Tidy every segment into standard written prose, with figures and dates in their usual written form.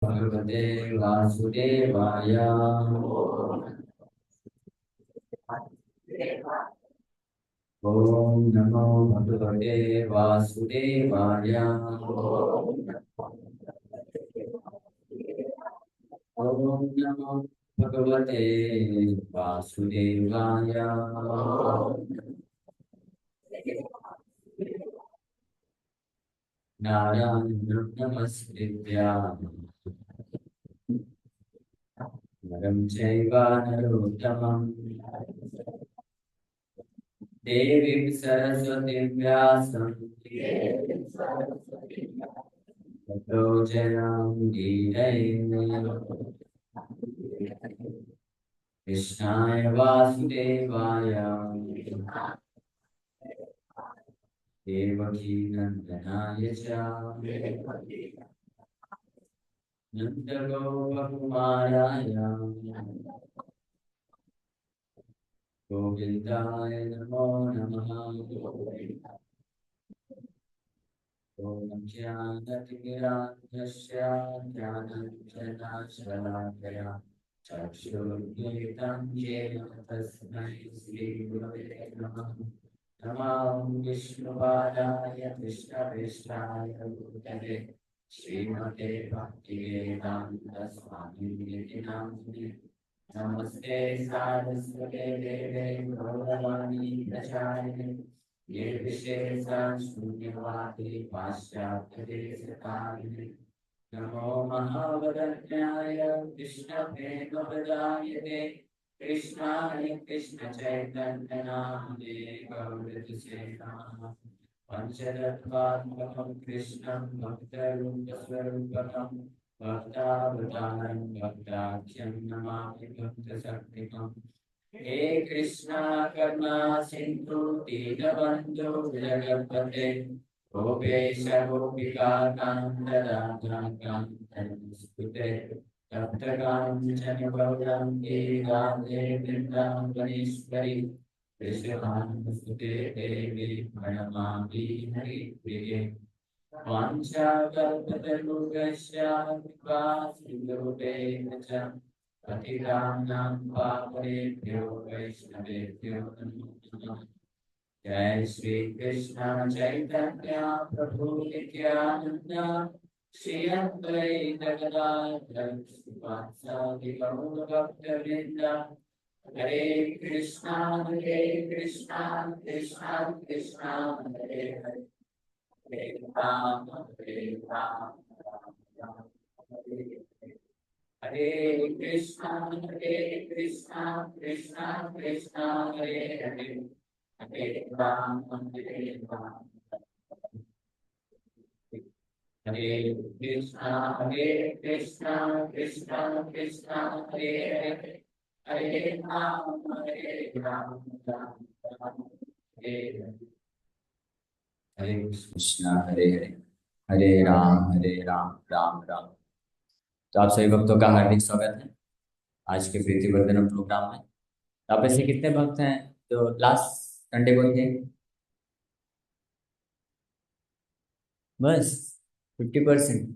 भगवते वासुदेवाय। ओम नमो भगवते वासुदेवाय। ओम नमो भगवते वासुदेवाय। नारायणं नमस्कृत्य नरं चैव नरोत्तमं देवीं सरस्वतीं व्यासं ततो जयमुदीरये। कृष्णाय वासुदेवाय देवकीनन्दनाय च नन्दगोपकुमाराय गोविन्दाय नमो नमः। ॐ ज्ञानतिमिरान्धस्य ज्ञानाञ्जनशलाकया चक्षुर्मीलितं येन तस्मै श्रीगुरवे नमः। नमो विष्णुपादाय कृष्णप्रेष्ठाय भूतले श्रीमते भक्तिवेदान्तस्वामिनिति नामिने। नमस्ते सारस्वते देवे गौरवाणी प्रचारिणे निर्विशेषा शून्यवादी पाश्चात्यदेशकारिणे। नमो महावदन्याय कृष्णप्रेमप्रदायते कृष्णाय कृष्णचैतन्यनामने गौरतिसे नमः। पञ्चतत्त्वात्मकं कृष्णं भक्तरूपस्वरूपकं भक्तावतारं भक्ताख्यं नमामि भक्तशक्तिकम्। हे कृष्णा करुणा सिन्धु दीनबन्धो जगत्पते गोपेश गोपिका कान्त राधाकान्त नमोऽस्तुते। तप्तकाञ्चन गौराङ्गी राधे वृन्दावनेश्वरि कृष्णानुसुते देवी प्रणमामि हरिप्रिये। वाञ्छाकल्पतरुभ्यश्च कृपा सिन्धुभ्येव च पतितानां पावनेभ्यो वैष्णवेभ्यो नमो नमः। जय श्री कृष्ण चैतन्य प्रभु नित्यानंद श्री अद्वैत गदाधर श्रीवासादि गौर भक्तवृंद। हरे कृष्णा कृष्णा कृष्णा हरे हरे हरे राम राम राम हरे हरे। हरे कृष्णा कृष्णा कृष्णा हरे हरे हरे राम हरे कृष्णा कृष्णा कृष्णा हरे हरे हरे राम राम राम हरे हरे। हरे कृष्णा हरे हरे हरे राम राम राम। तो आप सभी भक्तों का हार्दिक स्वागत है आज के प्रीति वर्धनम प्रोग्राम में। तो आप ऐसे कितने भक्त हैं जो लास्ट संडे को थे? बस 50%।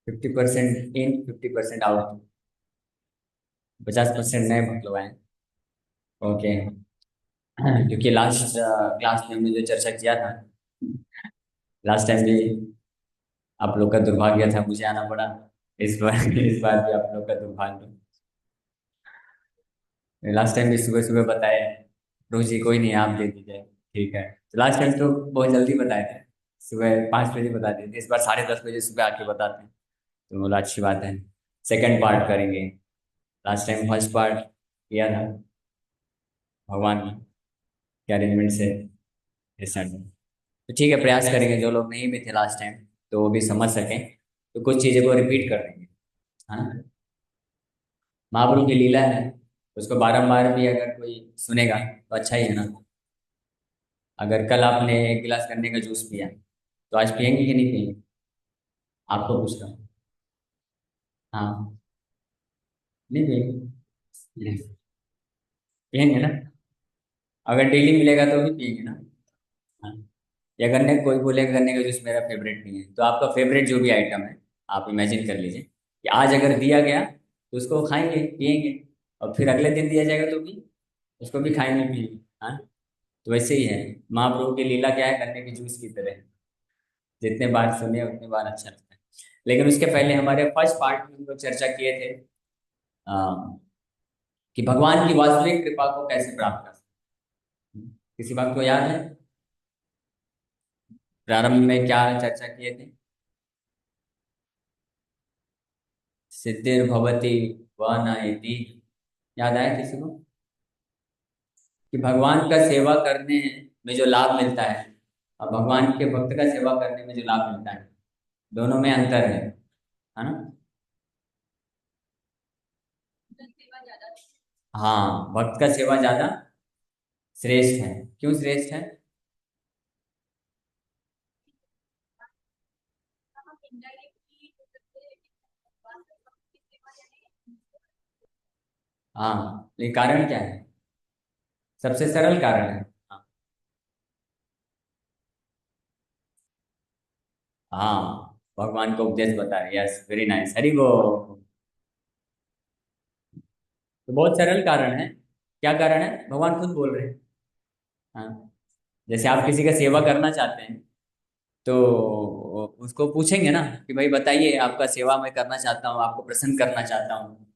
50% इन 50% आउट। 50% नए भक्त लोग आए। ओके। क्योंकि लास्ट क्लास में हमने जो चर्चा किया था, लास्ट टाइम भी आप लोग का दुर्भाग्य था, मुझे आना पड़ा। इस बार भी आप लोग का दुर्भाग्य। लास्ट टाइम भी सुबह सुबह बताए रोज जी कोई नहीं, आप दे दीजिए। ठीक है। तो लास्ट टाइम तो बहुत जल्दी बताए थे, सुबह 5 बजे बता दिए थे। इस बार 10:30 बजे सुबह आके बताते हैं, तो बोला अच्छी बात है। सेकंड पार्ट करेंगे। लास्ट टाइम फर्स्ट पार्ट किया था भगवान के अरेंजमेंट से इस संडे। तो ठीक है, प्रयास करेंगे जो लोग नहीं भी थे लास्ट टाइम तो वो भी समझ सकें, तो कुछ चीज़ों को रिपीट कर देंगे। हाँ, महाप्रभु की लीला है, उसको बारंबार भी अगर कोई सुनेगा तो अच्छा ही है ना। अगर कल आपने 1 गिलास गन्ने का जूस पिया तो आज पियेंगे कि नहीं पियेंगे? आपको पूछ रहा हूँ। हाँ, नहीं पियेंगे? पियेंगे ना। अगर डेली मिलेगा तो भी पियेंगे ना। हाँ। या गन्ने, कोई बोलेगा गन्ने का जूस मेरा फेवरेट नहीं है, तो आपका फेवरेट जो भी आइटम है आप इमेजिन कर लीजिए कि आज अगर दिया गया तो उसको खाएंगे पिएंगे, और फिर अगले दिन दिया जाएगा तो भी उसको भी खाएंगे पिएंगे। हाँ, तो वैसे ही है। महाप्रभु की लीला क्या है, गन्ने की जूस की तरह है। जितने बार सुने उतने बार अच्छा लगता है। लेकिन उसके पहले हमारे फर्स्ट पार्ट में हम लोग चर्चा किए थे अ, कि भगवान की वास्तविक कृपा को कैसे प्राप्त कर सकते हैं। किसी बात को याद है प्रारंभ में क्या चर्चा किए थे? सिद्धिर्भवति व न इति। याद आया किसी को कि भगवान का सेवा करने में जो लाभ मिलता है और भगवान के भक्त का सेवा करने में जो लाभ मिलता है, दोनों में अंतर है ना? हाँ, भक्त का सेवा ज्यादा श्रेष्ठ है। क्यों श्रेष्ठ है? हाँ, लेकिन कारण क्या है? सबसे सरल कारण है। हाँ, हाँ, भगवान को उपदेश बता रहे। यस, वेरी नाइस, हरि वो। तो बहुत सरल कारण है। क्या कारण है? भगवान खुद बोल रहे हैं। हाँ, जैसे आप किसी का सेवा करना चाहते हैं तो उसको पूछेंगे ना कि भाई बताइए, आपका सेवा मैं करना चाहता हूँ, आपको प्रसन्न करना चाहता हूँ,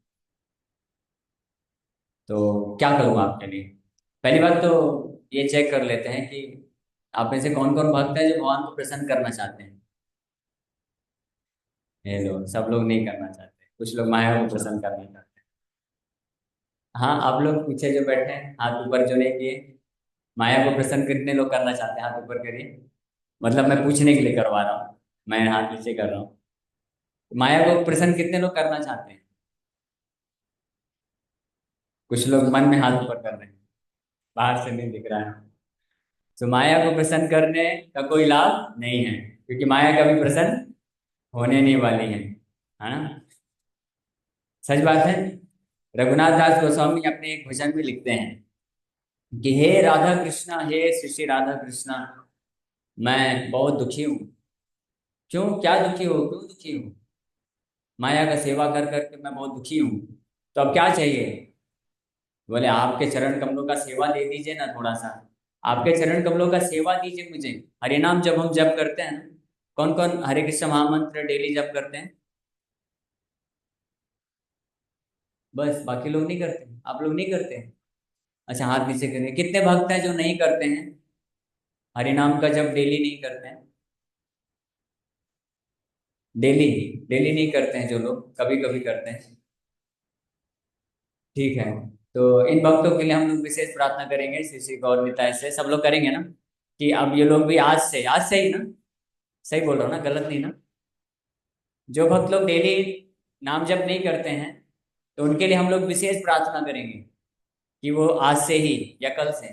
तो क्या करूँ आपके लिए? पहली बात तो ये चेक कर लेते हैं कि आप में से कौन कौन भक्त है जो भगवान को प्रसन्न करना चाहते हैं। ये लो, सब लोग नहीं करना चाहते, कुछ लोग माया को प्रसन्न करना चाहते हैं। हाँ, आप लोग पीछे जो बैठे हैं हाथ ऊपर जो नहीं किए, माया को प्रसन्न कितने लोग करना चाहते हैं? हाथ ऊपर करिए। मतलब मैं पूछने के लिए करवा रहा हूँ, मैं हाथ नीचे कर रहा हूँ। माया को प्रसन्न कितने लोग करना चाहते हैं? कुछ लोग मन में हाथ ऊपर कर रहे हैं, बाहर से नहीं दिख रहा है। तो माया को प्रसन्न करने का कोई लाभ नहीं है, क्योंकि माया कभी प्रसन्न होने नहीं वाली है ना? सच बात है। रघुनाथ दास गोस्वामी अपने एक भजन में लिखते हैं कि हे राधा कृष्णा, हे श्री श्री राधा कृष्णा, मैं बहुत दुखी हूँ। क्यों, क्या दुखी हो, क्यों दुखी हूँ? माया का सेवा कर करके मैं बहुत दुखी हूँ। तो अब क्या चाहिए? बोले आपके चरण कमलों का सेवा दे दीजिए ना थोड़ा सा। आपके चरण कमलों का सेवा दीजिए मुझे। हरे नाम जब हम जप करते हैं ना, कौन कौन हरे कृष्ण महामंत्र डेली जप करते हैं? बस, बाकी लोग नहीं करते? आप लोग नहीं करते? अच्छा, हाथ नीचे करें। कितने भक्त हैं जो नहीं करते हैं, हरि नाम का जप डेली नहीं करते हैं? डेली, डेली नहीं करते हैं जो लोग, कभी कभी करते हैं। ठीक है। तो इन भक्तों के लिए हम लोग विशेष प्रार्थना करेंगे, श्री श्री गौर निताय से सब लोग करेंगे ना, कि अब ये लोग भी आज से ही ना, सही बोल रहा हूँ ना, गलत नहीं ना? जो भक्त लोग डेली नाम जप नहीं करते हैं, तो उनके लिए हम लोग विशेष प्रार्थना करेंगे कि वो आज से ही, या कल से?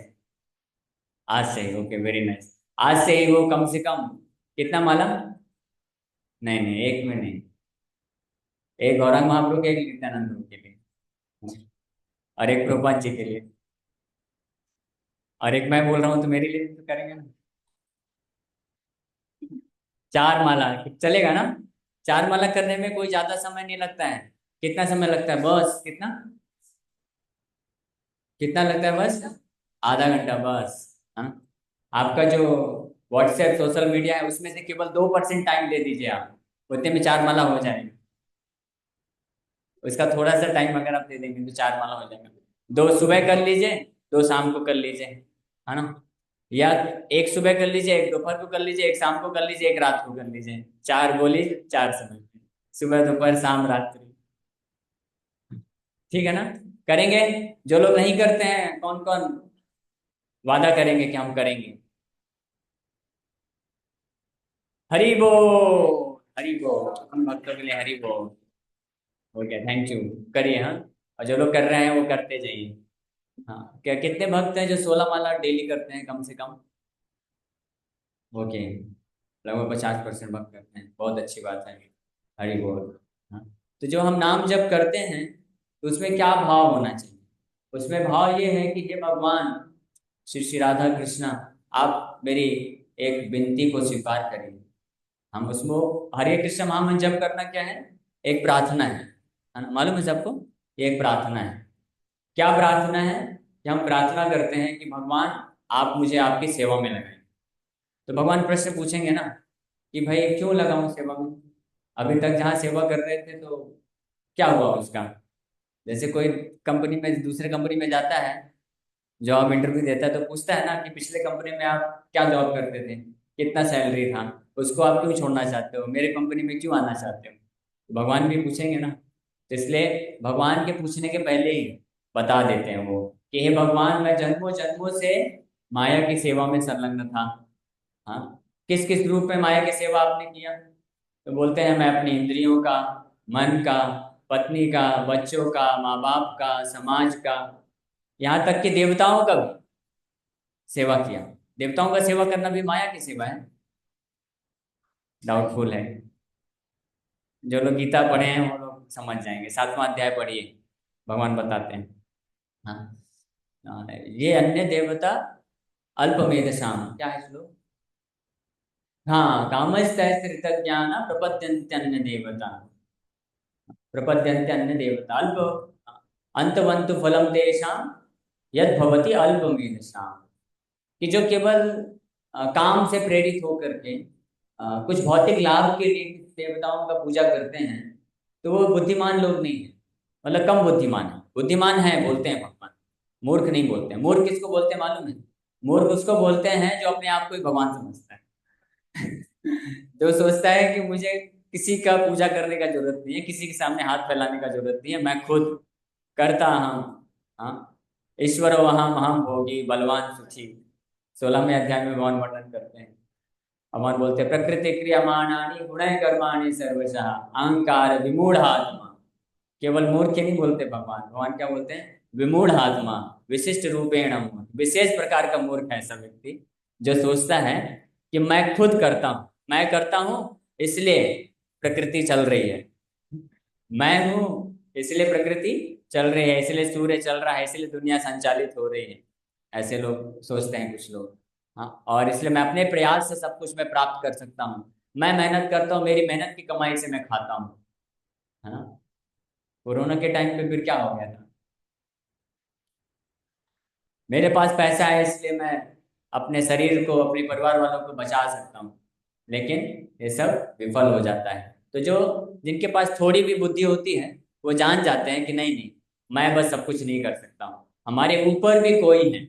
आज से ही, ओके, वेरी नाइस। आज से ही वो कम से कम कितना माला? नहीं नहीं, एक में नहीं। एक गौरांग महाप्रभु के, एक नित्यानंद प्रभु के लिए, और एक प्रभुपाद जी के लिए, और एक मैं बोल रहा हूँ तो मेरे लिए भी तो करेंगे ना। चार माला चलेगा ना? चार माला करने में कोई ज्यादा समय नहीं लगता है। कितना समय लगता है बस? कितना कितना लगता है बस? आधा घंटा बस। हाँ, आपका जो व्हाट्सएप सोशल मीडिया है उसमें से केवल 2% टाइम दे दीजिए आप, उतने में चार माला हो जाएगी। उसका थोड़ा सा टाइम अगर आप दे देंगे तो चार माला हो जाएगा। दो सुबह कर लीजिए, दो शाम को कर लीजिए, है ना? या एक सुबह कर लीजिए, एक दोपहर को कर लीजिए, एक शाम को कर लीजिए, एक रात को कर लीजिए। चार बोली, चार समय, सुबह दोपहर शाम रात्रि। ठीक है ना? करेंगे? जो लोग नहीं करते हैं कौन कौन वादा करेंगे कि हम करेंगे? हरि बोल, हरि बोल, हम भक्तों के लिए हरि बोल। Okay, thank you. करिए, हाँ। और जो लोग कर रहे हैं वो करते जाइए। हाँ, क्या कितने भक्त हैं जो 16 माला डेली करते हैं कम से कम? ओके, लगभग 50% भक्त करते हैं, बहुत अच्छी बात है। हरि बोल। हाँ, तो जो हम नाम जप करते हैं तो उसमें क्या भाव होना चाहिए? उसमें भाव ये है कि हे भगवान श्री श्री राधा कृष्णा, आप मेरी एक विनती को स्वीकार करिए। हम उसको हरे कृष्ण महामंत्र जप करना क्या है, एक प्रार्थना है ना, मालूम है सबको, ये एक प्रार्थना है। क्या प्रार्थना है, कि हम प्रार्थना करते हैं कि भगवान आप मुझे आपकी सेवा में लगाएं। तो भगवान प्रश्न पूछेंगे ना कि भाई क्यों लगाऊं सेवा में, अभी तक जहाँ सेवा कर रहे थे तो क्या हुआ उसका। जैसे कोई कंपनी में दूसरे कंपनी में जाता है, जॉब इंटरव्यू देता है, तो पूछता है ना कि पिछले कंपनी में आप क्या जॉब करते थे, कितना सैलरी था, उसको आप क्यों छोड़ना चाहते हो, मेरे कंपनी में क्यों आना चाहते हो। तो भगवान भी पूछेंगे ना, तो इसलिए भगवान के पूछने के पहले ही बता देते हैं वो कि हे भगवान, मैं जन्मों जन्मों से माया की सेवा में संलग्न था। हाँ, किस किस रूप में माया की सेवा आपने किया, तो बोलते हैं मैं अपनी इंद्रियों का, मन का, पत्नी का, बच्चों का, माँ बाप का, समाज का, यहाँ तक कि देवताओं का भी सेवा किया। देवताओं का सेवा करना भी माया की सेवा है, डाउटफुल है। जो लोग गीता पढ़े हैं वो लोग समझ जाएंगे, 7वां अध्याय पढ़िए, भगवान बताते हैं। हाँ, ये अन्य देवता अल्पमेध शाम, क्या है श्लोक, हाँ, कामस्तैस्त्रित ज्ञान प्रपद्यन्त्यन्य देवता, प्रपद्यन्त्यन्य देवता अल्प अंतवंतु फलम तेषां यद भवति अल्पमेध शाम। कि जो केवल काम से प्रेरित होकर के कुछ भौतिक लाभ के लिए देवताओं का पूजा करते हैं, तो वो बुद्धिमान लोग नहीं है, मतलब कम बुद्धिमान है। बुद्धिमान है बोलते हैं भगवान, मूर्ख नहीं बोलते हैं। मूर्ख किसको बोलते हैं मालूम है, मूर्ख उसको बोलते हैं जो अपने आप को ही भगवान समझता है। जो सोचता है कि मुझे किसी का पूजा करने का जरूरत नहीं है, किसी के सामने हाथ फैलाने का जरूरत नहीं है, मैं खुद करता हूँ। हाँ, ईश्वर वहां महाम भोगी बलवान सुखी, 16वें अध्याय में भगवान वर्णन करते हैं। भगवान बोलते हैं प्रकृति क्रियमाणानि गुणैः कर्माणि सर्वशः अहंकार विमूढ़ आत्मा। केवल मूर्ख नहीं बोलते भगवान, भगवान क्या बोलते हैं, विमूढ़ आत्मा, विशिष्ट रूपेण मूढ़, विशेष प्रकार का मूर्ख है ऐसा व्यक्ति जो सोचता है कि मैं खुद करता हूँ, मैं करता हूँ इसलिए प्रकृति चल रही है, मैं हूँ इसलिए प्रकृति चल रही है, इसलिए सूर्य चल रहा है, इसलिए दुनिया संचालित हो रही है। ऐसे लोग सोचते हैं कुछ लोग। हाँ, और इसलिए मैं अपने प्रयास से सब कुछ मैं प्राप्त कर सकता हूँ, मैं मेहनत करता हूँ, मेरी मेहनत की कमाई से मैं खाता हूँ, है ना। कोरोना के टाइम पे फिर क्या हो गया था, मेरे पास पैसा है इसलिए मैं अपने शरीर को, अपने परिवार वालों को बचा सकता हूँ, लेकिन ये सब विफल हो जाता है। तो जो जिनके पास थोड़ी भी बुद्धि होती है, वो जान जाते हैं कि नहीं नहीं, मैं बस सब कुछ नहीं कर सकता हूँ, हमारे ऊपर भी कोई है।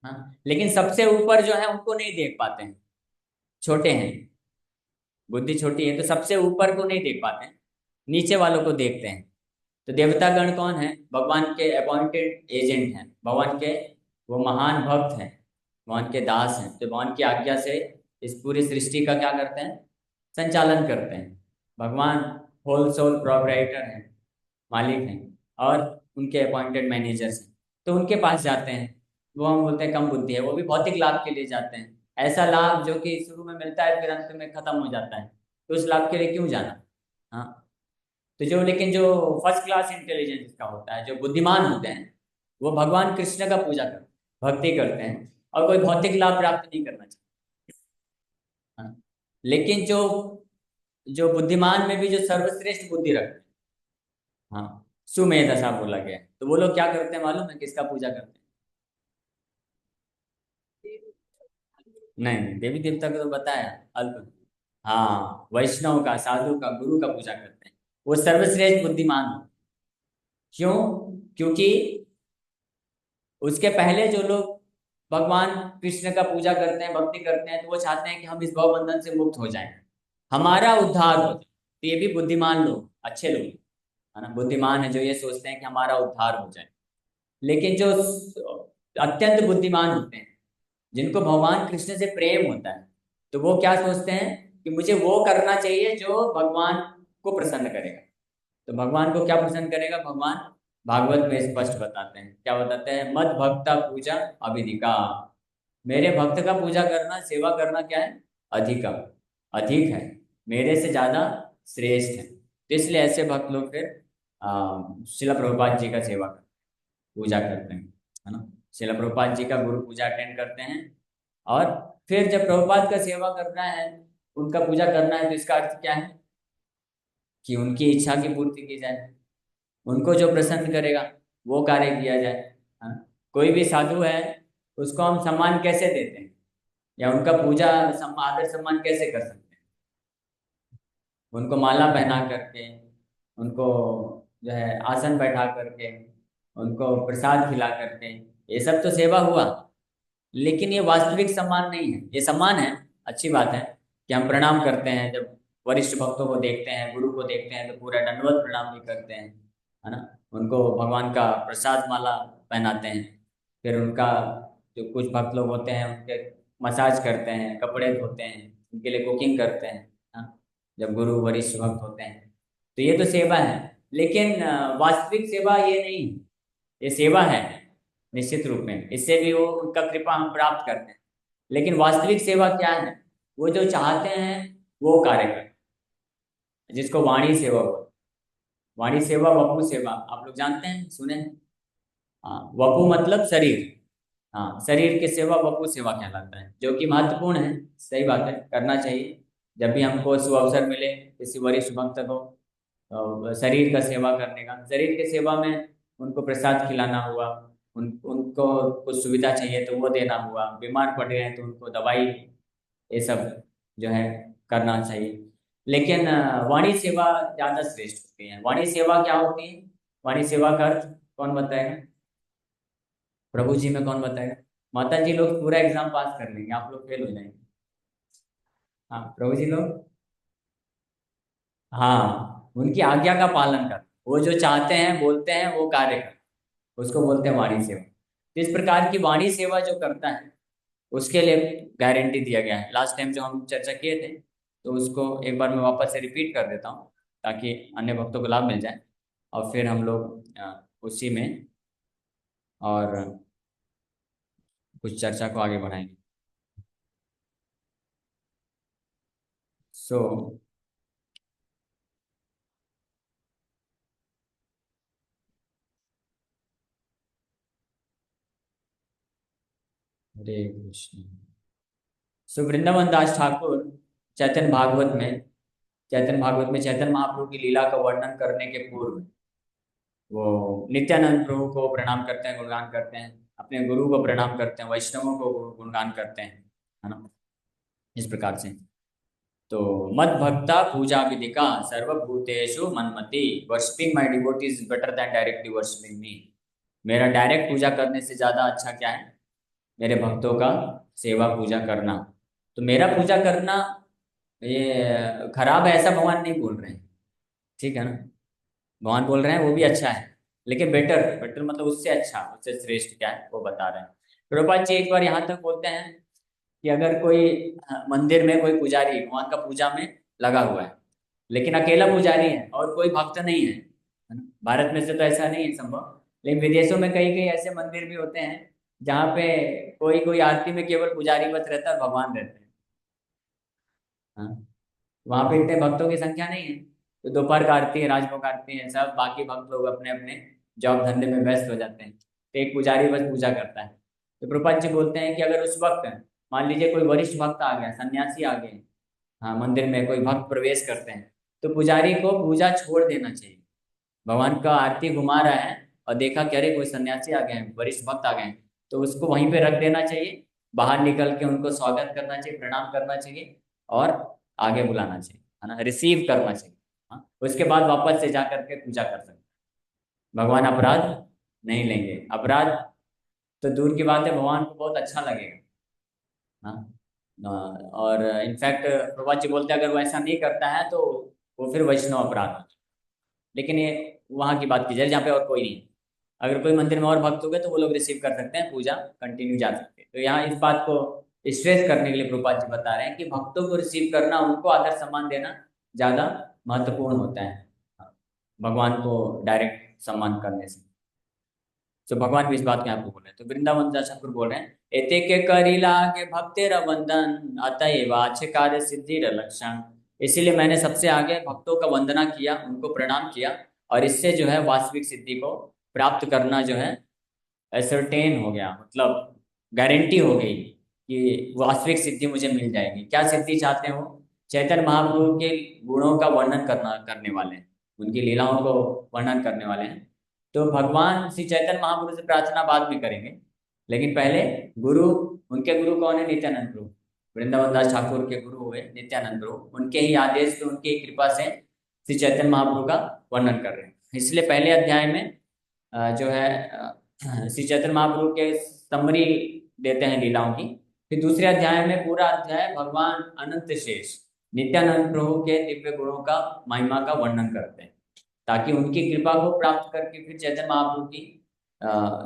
हाँ, लेकिन सबसे ऊपर जो है उनको नहीं देख पाते हैं, छोटे हैं, बुद्धि छोटी है, तो सबसे ऊपर को नहीं देख पाते हैं, नीचे वालों को देखते हैं। तो देवतागण कौन है, भगवान के अपॉइंटेड एजेंट हैं, भगवान के वो महान भक्त हैं, भगवान के दास हैं, तो भगवान की आज्ञा से इस पूरी सृष्टि का क्या करते हैं, संचालन करते हैं। भगवान होल सोल प्रोपराइटर हैं, मालिक हैं, और उनके अपॉइंटेड मैनेजर्स हैं। तो उनके पास जाते हैं, वो हम बोलते हैं कम बुद्धि है, वो भी भौतिक लाभ के लिए जाते हैं, ऐसा लाभ जो कि शुरू में मिलता है फिर अंत में खत्म हो जाता है, तो उस लाभ के लिए क्यों जाना। हाँ, तो जो लेकिन जो फर्स्ट क्लास इंटेलिजेंस का होता है, जो बुद्धिमान होते हैं, वो भगवान कृष्ण का पूजा करते हैं, भक्ति करते हैं, और कोई भौतिक लाभ प्राप्त नहीं करना चाहते। हाँ? लेकिन जो जो बुद्धिमान में भी जो सर्वश्रेष्ठ बुद्धि रखते हैं, हाँ, सुमेध ऐसा बोला गया है, तो वो लोग क्या करते हैं मालूम है, किसका पूजा करते हैं, नहीं नहीं, देवी देवता को तो बताया, अल्प, हाँ, वैष्णव का, साधु का, गुरु का पूजा करते हैं, वो सर्वश्रेष्ठ बुद्धिमान हो। क्यों, क्योंकि उसके पहले जो लोग भगवान कृष्ण का पूजा करते हैं, भक्ति करते हैं, तो वो चाहते हैं कि हम इस भव बंधन से मुक्त हो जाएं, हमारा उद्धार हो जाए। तो ये भी बुद्धिमान लोग, अच्छे लोग, है ना, बुद्धिमान है जो ये सोचते हैं कि हमारा उद्धार हो जाए। लेकिन जो अत्यंत बुद्धिमान होते हैं, जिनको भगवान कृष्ण से प्रेम होता है, तो वो क्या सोचते हैं कि मुझे वो करना चाहिए जो भगवान को प्रसन्न करेगा। तो भगवान को क्या प्रसन्न करेगा, भगवान भागवत में स्पष्ट बताते हैं, क्या बताते हैं, मद भक्ता पूजा अभिधिका, मेरे भक्त का पूजा करना, सेवा करना क्या है, अधिकम, अधिक है, मेरे से ज्यादा श्रेष्ठ है। तो इसलिए ऐसे भक्त लोग फिर शिला प्रभुपाद जी का सेवा पूजा करते हैं, है ना, शिला प्रभुपाद जी का गुरु पूजा अटेंड करते हैं। और फिर जब प्रभुपाद का सेवा करना है, उनका पूजा करना है तो इसका अर्थ क्या है कि उनकी इच्छा की पूर्ति की जाए, उनको जो प्रसन्न करेगा वो कार्य किया जाए। हाँ, कोई भी साधु है उसको हम सम्मान कैसे देते हैं, या उनका पूजा आदर सम्मान कैसे कर सकते हैं? उनको माला पहना करके, उनको जो है आसन बैठा करके, उनको प्रसाद खिला करके, ये सब तो सेवा हुआ। लेकिन ये वास्तविक सम्मान नहीं है। ये सम्मान है, अच्छी बात है कि हम प्रणाम करते हैं, जब वरिष्ठ भक्तों को देखते हैं, गुरु को देखते हैं तो पूरा दंडवत प्रणाम भी करते हैं, है ना। उनको भगवान का प्रसाद माला पहनाते हैं, फिर उनका जो कुछ भक्त लोग होते हैं उनके मसाज करते हैं, कपड़े धोते हैं, उनके लिए कुकिंग करते हैं, हाँ, जब गुरु वरिष्ठ भक्त होते हैं। तो ये तो सेवा है, लेकिन वास्तविक सेवा ये नहीं है। ये सेवा है निश्चित रूप में, इससे भी वो उनका कृपा हम प्राप्त करते हैं। लेकिन वास्तविक सेवा क्या है? वो जो चाहते हैं वो कार्य करें, जिसको वाणी सेवा बोलते हैं। वाणी सेवा, वपु सेवा, आप लोग जानते हैं, सुने हैं? हाँ, वपु मतलब शरीर। हाँ, शरीर की सेवा वपु सेवा कहलाता है, जो कि महत्वपूर्ण है। सही बात है, करना चाहिए। जब भी हमको सुअवसर मिले किसी वरिष्ठ भक्त को, तो शरीर का सेवा करने का, शरीर की सेवा में उनको प्रसाद खिलाना हुआ, उनको कुछ सुविधा चाहिए तो वो देना हुआ, बीमार पड़ गए हैं तो उनको दवाई, ये सब जो है करना चाहिए। लेकिन वाणी सेवा ज्यादा श्रेष्ठ होती है। वाणी सेवा क्या होती है? वाणी सेवा का अर्थ कौन बताएगा? प्रभु जी में कौन बताएगा? माता जी लोग पूरा एग्जाम पास कर लेंगे, आप लोग फेल हो जाएंगे। हाँ, प्रभु जी लोग, हाँ, उनकी आज्ञा का पालन कर, वो जो चाहते हैं बोलते हैं वो कार्य कर, उसको बोलते हैं वाणी सेवा। तो इस प्रकार की वाणी सेवा जो करता है उसके लिए गारंटी दिया गया है। लास्ट टाइम जो हम चर्चा किए थे, तो उसको एक बार मैं वापस से रिपीट कर देता हूँ, ताकि अन्य भक्तों को लाभ मिल जाए, और फिर हम लोग उसी में और कुछ चर्चा को आगे बढ़ाएंगे। सो हरे कृष्ण। सो वृंदावन दास ठाकुर चैतन्य भागवत में, चैतन्य भागवत में चैतन्य महाप्रभु की लीला का वर्णन करने के पूर्व वो नित्यानंद प्रभु को प्रणाम करते हैं, गुणगान करते हैं, अपने गुरु को प्रणाम करते हैं, वैष्णवों को गुणगान करते हैं, है ना, इस प्रकार से। तो मद भक्ता पूजा विधिका सर्वभूतेषु मनमति, worshipping my devotees is better than directly worshipping me. मेरा डायरेक्ट पूजा करने से ज्यादा अच्छा क्या है? मेरे भक्तों का सेवा पूजा करना। तो मेरा पूजा करना ये खराब है ऐसा भगवान नहीं बोल रहे हैं, ठीक है ना। भगवान बोल रहे हैं वो भी अच्छा है, लेकिन बेटर, बेटर मतलब उससे अच्छा, उससे श्रेष्ठ क्या है वो बता रहे हैं। प्रभुपाद जी एक बार यहाँ तक बोलते हैं कि अगर कोई मंदिर में कोई पुजारी भगवान का पूजा में लगा हुआ है, लेकिन अकेला पुजारी है और कोई भक्त नहीं है ना? भारत में से तो ऐसा नहीं है संभव, लेकिन विदेशों में कई कई ऐसे मंदिर भी होते हैं जहाँ पे कोई कोई आरती में केवल पुजारी बस रहता है और भगवान रहते हैं। हाँ, वहां पे इतने भक्तों की संख्या नहीं है, तो दोपहर का आरती है, राजभोग आरती है, सब बाकी भक्त लोग अपने अपने जॉब धंधे में व्यस्त हो जाते हैं, तो एक पुजारी बस पूजा करता है। तो प्रभुपाद जी बोलते हैं कि अगर उस वक्त मान लीजिए कोई वरिष्ठ भक्त आ गया, सन्यासी आ गए, हाँ, मंदिर में कोई भक्त प्रवेश करते हैं, तो पुजारी को पूजा छोड़ देना चाहिए। भगवान का आरती घुमा रहा है और देखा कि अरे कोई सन्यासी आ गए हैं, वरिष्ठ भक्त आ गए हैं, तो उसको वहीं पे रख देना चाहिए, बाहर निकल के उनको स्वागत करना चाहिए, प्रणाम करना चाहिए, और आगे बुलाना चाहिए, है ना, रिसीव करना चाहिए। हाँ, उसके बाद वापस से जा करके पूजा कर सकते हैं। भगवान अपराध नहीं लेंगे। अपराध तो दूर की बात है, भगवान को बहुत अच्छा लगेगा। हाँ, और इनफैक्ट प्रभुपाद जी बोलते हैं अगर वो ऐसा नहीं करता है तो वो फिर वैष्णव अपराध है। लेकिन ये वहाँ की बात की जाए जहाँ पे और कोई नहीं है। अगर कोई मंदिर में और भक्त हो गए तो वो लोग रिसीव कर सकते हैं, पूजा कंटिन्यू जा सकते हैं। तो यहाँ इस बात को स्ट्रेस करने के लिए प्रभुपाद जी बता रहे हैं कि भक्तों को रिसीव करना, उनको आदर सम्मान देना ज्यादा महत्वपूर्ण होता है, भगवान को डायरेक्ट सम्मान करने से। तो भगवान भी इस बात के आपको बोल रहे हैं। तो वृंदावन दास ठाकुर बोल रहे हैं, एते के करी लागे भक्तेर वंदन अतएव आछे कार्य सिद्धि लक्षण। इसीलिए मैंने सबसे आगे भक्तों का वंदना किया, उनको प्रणाम किया, और इससे जो है वास्तविक सिद्धि को प्राप्त करना जो है असरटेन हो गया, मतलब गारंटी हो गई कि वास्तविक सिद्धि मुझे मिल जाएगी। क्या सिद्धि चाहते हो? चैतन्य महाप्रभु के गुणों का वर्णन करने वाले हैं, उनकी लीलाओं को वर्णन करने वाले हैं। तो भगवान श्री चैतन्य महाप्रभु से प्रार्थना बाद में करेंगे, लेकिन पहले गुरु, उनके गुरु कौन है? नित्यानंद प्रभु, वृंदावन दास ठाकुर के गुरु हुए नित्यानंद प्रभु। उनके ही आदेश से, उनकी ही कृपा से श्री चैतन्य महाप्रभु का वर्णन कर रहे हैं। इसलिए पहले अध्याय में जो है श्री चैतन्य महाप्रभु के समरी देते हैं लीलाओं की। फिर दूसरे अध्याय में पूरा अध्याय भगवान अनंत शेष नित्यानंद प्रभु के दिव्य गुणों का, महिमा का वर्णन करते हैं, ताकि उनकी कृपा को प्राप्त करके फिर चैतन्य महाप्रभु की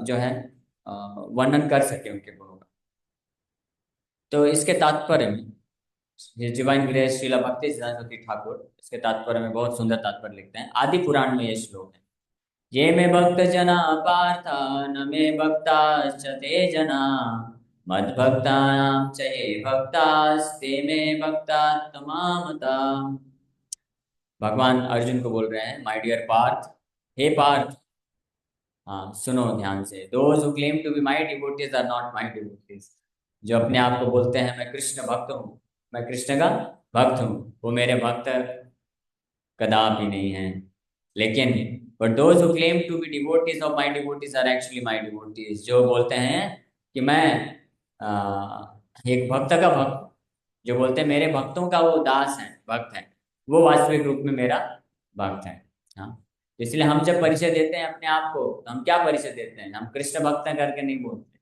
जो है वर्णन कर सके उनके गुणों का। तो इसके तात्पर्य में ये डिवाइन ग्रेस श्रीला भक्ति सिद्धांत सरस्वती ठाकुर इसके तात्पर्य में बहुत सुंदर तात्पर्य लिखते हैं। आदि पुराण में ये श्लोक है, ये मे भक्त जना पार्थ न मे भक्ता ते जना मद्भक्तानां च ये भक्तास्ते मे भक्ता तमामता। भगवान अर्जुन को बोल रहे हैं, माय डियर पार्थ, हे पार्थ, हाँ सुनो ध्यान से, those who claim to be my devotees are not my devotees. जो अपने आप को बोलते हैं मैं कृष्ण भक्त हूँ, मैं कृष्ण का भक्त हूँ, वो मेरे भक्त कदापि नहीं है। लेकिन but those who claim to be devotees of my devotees are actually my devotees. जो बोलते हैं कि मैं एक भक्त का भक्त, जो बोलते हैं मेरे भक्तों का वो दास है, भक्त है, वो वास्तविक रूप में मेरा भक्त है। हाँ, इसलिए हम जब परिचय देते हैं अपने आप को, तो हम क्या परिचय देते हैं? हम कृष्ण भक्त हैं करके नहीं बोलते,